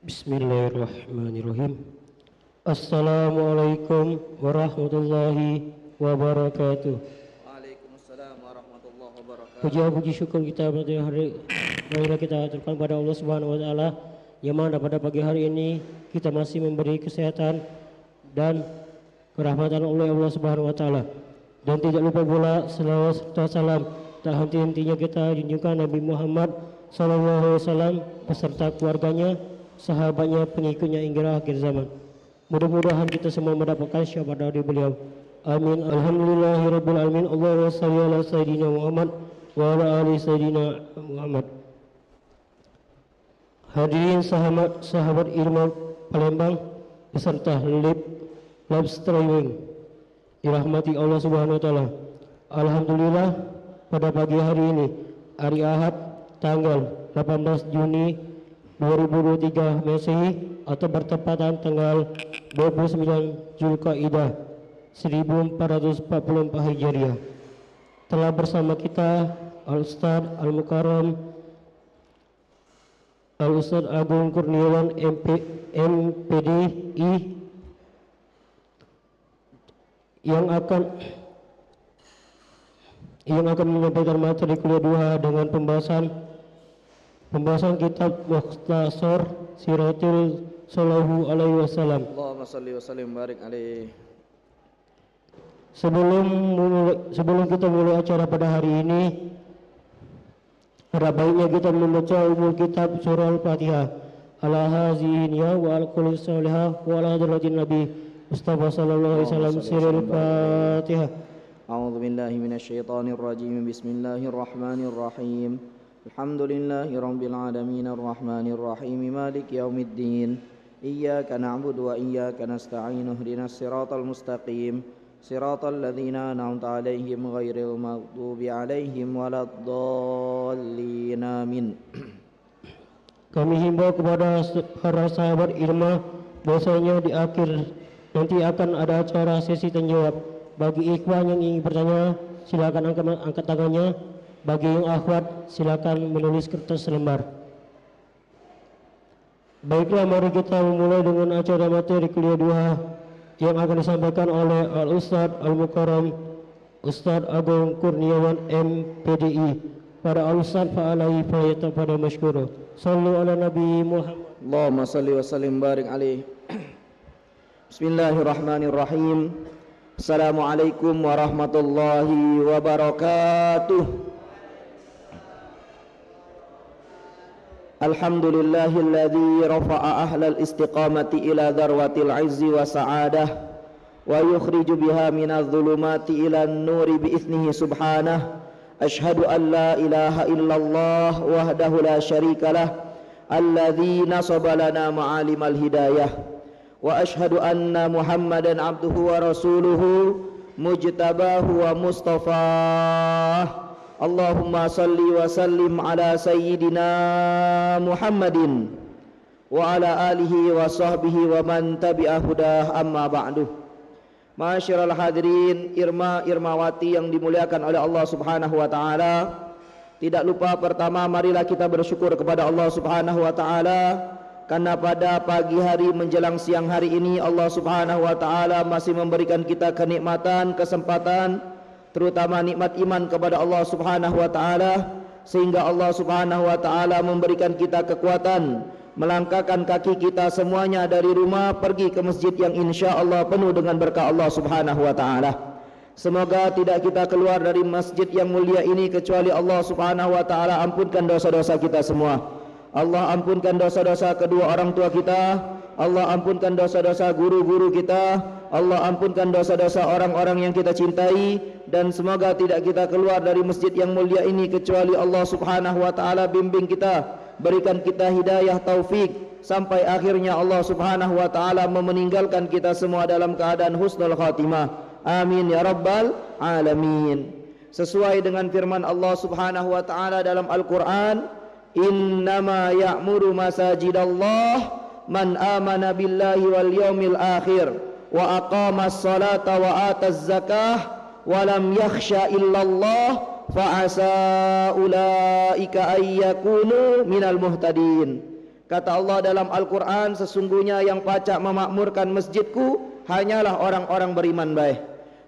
Bismillahirrahmanirrahim. Assalamualaikum warahmatullahi wabarakatuh. Waalaikumsalam warahmatullahi wabarakatuh. Puji syukur kita pada hari raya kita aturkan pada Allah Subhanahu wa taala yang mana pada pagi hari ini kita masih memberi kesehatan dan kerahmatan oleh Allah Subhanahu wa taala. Dan tidak lupa pula selawat serta salam tak henti-hentinya kita junjungkan Nabi Muhammad sallallahu alaihi wasallam beserta keluarganya, sahabatnya, pengikutnya hingga akhir zaman. Mudah-mudahan kita semua mendapatkan syafaat dari beliau. Amin. Alhamdulillahirabbil alamin. Allahumma shalli ala sayyidina Muhammad wa ala ali sayyidina Muhammad. Hadirin sahabat Irma Palembang beserta live streaming dirahmati Allah Subhanahu wa taala. Alhamdulillah pada pagi hari ini hari Ahad tanggal 18 Juni 2023 Masehi atau bertepatan tanggal 29 Zulkaidah 1444 Hijriah. Telah bersama kita Al-Ustaz Al-Mukarram Al-Ustaz Agung Kurniawan MPDI yang akan menyampaikan materi kuliah duha dengan pembahasan kitab Mukhtasar Siratul Sallallahu Alaihi Wasallam. Allahumma salli wa sallim barik alaih. Sebelum kita mulai acara pada hari ini, ada baiknya kita membaca umul kitab surah Al-Fatihah. Ala hazihinya wa al-kulli salihah wa ala hadratin Nabi Mustafa sallallahu alaihi wasallam. Surah Al-Fatihah. A'udzu billahi minasyaitonir rajim. Bismillahirrahmanirrahim. Alhamdulillahi rabbil alamin arrahmanir rahim maliki yaumiddin. Iyyaka na'budu wa iyyaka nasta'in. Ihdinas siratal mustaqim. Siratal ladzina an'amta 'alaihim ghairil maghdubi 'alaihim waladdallin. Amin. Kami himbau kepada para sahabat Irma bahwasanya di akhir nanti akan ada acara sesi tanya jawab. Bagi ikhwan yang ingin bertanya silakan angkat tangannya. Bagi yang akhwat silakan menulis kertas selembar. Baiklah, mari kita memulai dengan acara materi kuliah duha yang akan disampaikan oleh Al-Ustaz Al-Mukarram Ustaz Agung Kurniawan MPDI. Para Al-Ustaz fa'alaihi falyatafadhal mashkura. Sallu ala Nabi Muhammad. Allahumma salli wa sallim barik alaih. Bismillahirrahmanirrahim. Assalamualaikum warahmatullahi wabarakatuh. Alhamdulillahilladzi rafa'a ahlal istiqamati ila darwatil izzi wa sa'adah wa yukhriju biha minadh dhulumati ila an-nuri bi'ithnihi subhanah. Ashhadu an la ilaha illallah wahdahu la syarikalah alladzi nasaba lana ma'alimal hidayah wa ashhadu anna Muhammadan abduhu wa rasuluhu mujtabahu wa mustafah. Allahumma salli wa sallim ala sayyidina Muhammadin wa ala alihi wa sahbihi wa man tabi'a hudah, amma ba'du. Ma'asyiral hadirin, irma-irmawati yang dimuliakan oleh Allah Subhanahu wa taala, tidak lupa pertama marilah kita bersyukur kepada Allah Subhanahu wa taala karena pada pagi hari menjelang siang hari ini Allah Subhanahu wa taala masih memberikan kita kenikmatan, kesempatan, terutama nikmat iman kepada Allah Subhanahu wa taala, sehingga Allah Subhanahu wa taala memberikan kita kekuatan melangkahkan kaki kita semuanya dari rumah pergi ke masjid yang insyaallah penuh dengan berkah Allah Subhanahu wa taala. Semoga tidak kita keluar dari masjid yang mulia ini kecuali Allah Subhanahu wa taala ampunkan dosa-dosa kita semua. Allah ampunkan dosa-dosa kedua orang tua kita, Allah ampunkan dosa-dosa guru-guru kita, Allah ampunkan dosa-dosa orang-orang yang kita cintai, dan semoga tidak kita keluar dari masjid yang mulia ini kecuali Allah Subhanahu wa taala bimbing kita, berikan kita hidayah taufik sampai akhirnya Allah Subhanahu wa taala meninggalkan kita semua dalam keadaan husnul khatimah. Amin ya rabbal alamin. Sesuai dengan firman Allah Subhanahu wa taala dalam Al-Qur'an, innama ya'muru masajidallah man amana billahi wal yawmil akhir wa aqamas salata wa ataz zakah wa lam yakhsha illallah fa asa ulaika ay yakunu minal muhtadin. Kata Allah dalam Al-Qur'an, sesungguhnya yang pacak memakmurkan masjidku hanyalah orang-orang beriman baik.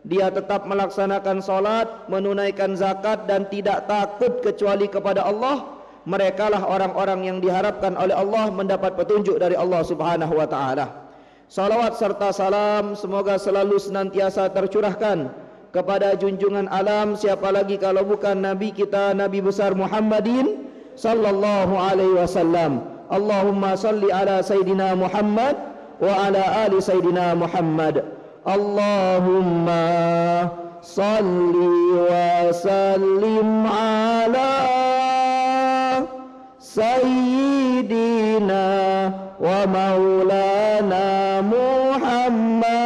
Dia tetap melaksanakan salat, menunaikan zakat dan tidak takut kecuali kepada Allah. Merekalah orang-orang yang diharapkan oleh Allah mendapat petunjuk dari Allah Subhanahu wa taala. Salawat serta salam semoga selalu senantiasa tercurahkan kepada junjungan alam, siapa lagi kalau bukan Nabi kita, Nabi besar Muhammadin sallallahu alaihi wasallam. Allahumma salli ala Sayyidina Muhammad wa ala ali Sayyidina Muhammad. Allahumma salli wa sallim ala Sayyidina wa maulana Muhammadin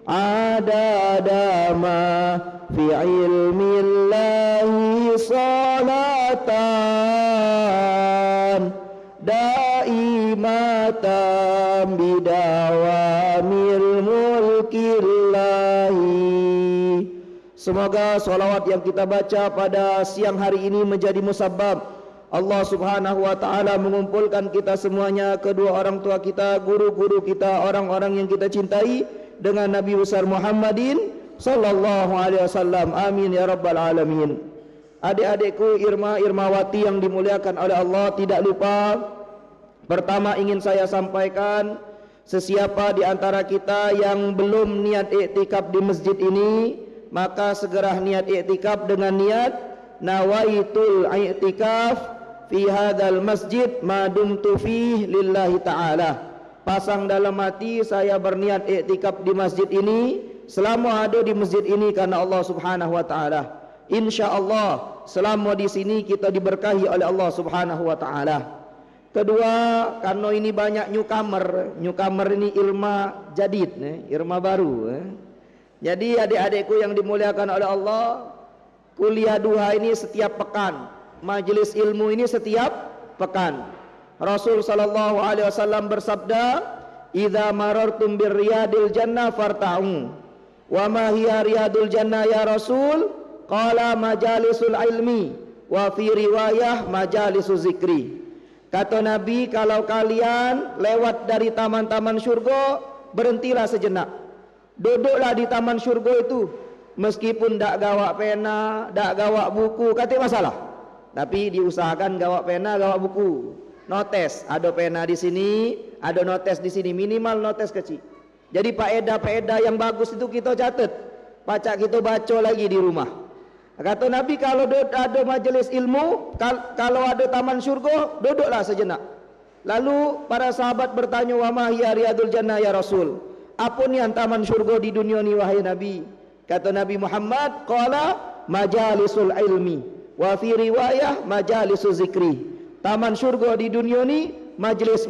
adada ma fi ilmillahi salatan daimatan bidawamil mulkillahi. Semoga salawat yang kita baca pada siang hari ini menjadi musabab Allah Subhanahu wa taala mengumpulkan kita semuanya, kedua orang tua kita, guru-guru kita, orang-orang yang kita cintai dengan Nabi besar Muhammadin sallallahu alaihi wasallam. Amin ya rabbal alamin. Adik-adikku irma-irmawati yang dimuliakan oleh Allah, tidak lupa pertama ingin saya sampaikan, sesiapa di antara kita yang belum niat iktikaf di masjid ini, maka segera niat iktikaf dengan niat nawaitul i'tikaf fi hadzal masjid ma dumtu fihi lillahi ta'ala. Pasang dalam hati, saya berniat i'tikaf di masjid ini selama ada di masjid ini karena Allah Subhanahu wa taala. Insyaallah selama di sini kita diberkahi oleh Allah Subhanahu wa taala. Kedua, karena ini banyak newcomer ini ilma jadid, ilma baru. Jadi adik-adikku yang dimuliakan oleh Allah, kuliah duha ini setiap pekan, majelis ilmu ini setiap pekan. Rasul sallallahu alaihi wasallam bersabda, "Idza marartum birriyadil jannah farta'u." Wa ma hiya riyadul jannah ya Rasul? Qala majalisul ilmi wa fi riwayah majalisul zikri. Kata Nabi, kalau kalian lewat dari taman-taman syurga, berhentilah sejenak. Duduklah di taman syurga itu, meskipun tak gawak pena, tak gawak buku, kata masalah. Tapi diusahakan gawak pena, gawak buku. Notes, ada pena di sini, ada notes di sini, minimal notes kecil. Jadi faedah-faedah yang bagus itu kita catat, pacak kita baca lagi di rumah. Kata Nabi, kalau ada majlis ilmu, kalau ada taman syurga, duduklah sejenak. Lalu para sahabat bertanya, wa ma hiya riyadul jannah ya Rasul? Apa ni yang taman syurga di dunia ni wahai Nabi? Kata Nabi Muhammad, qala majalisul ilmi wa fi riwayah majalisul zikri. Taman syurga di dunia ni majlis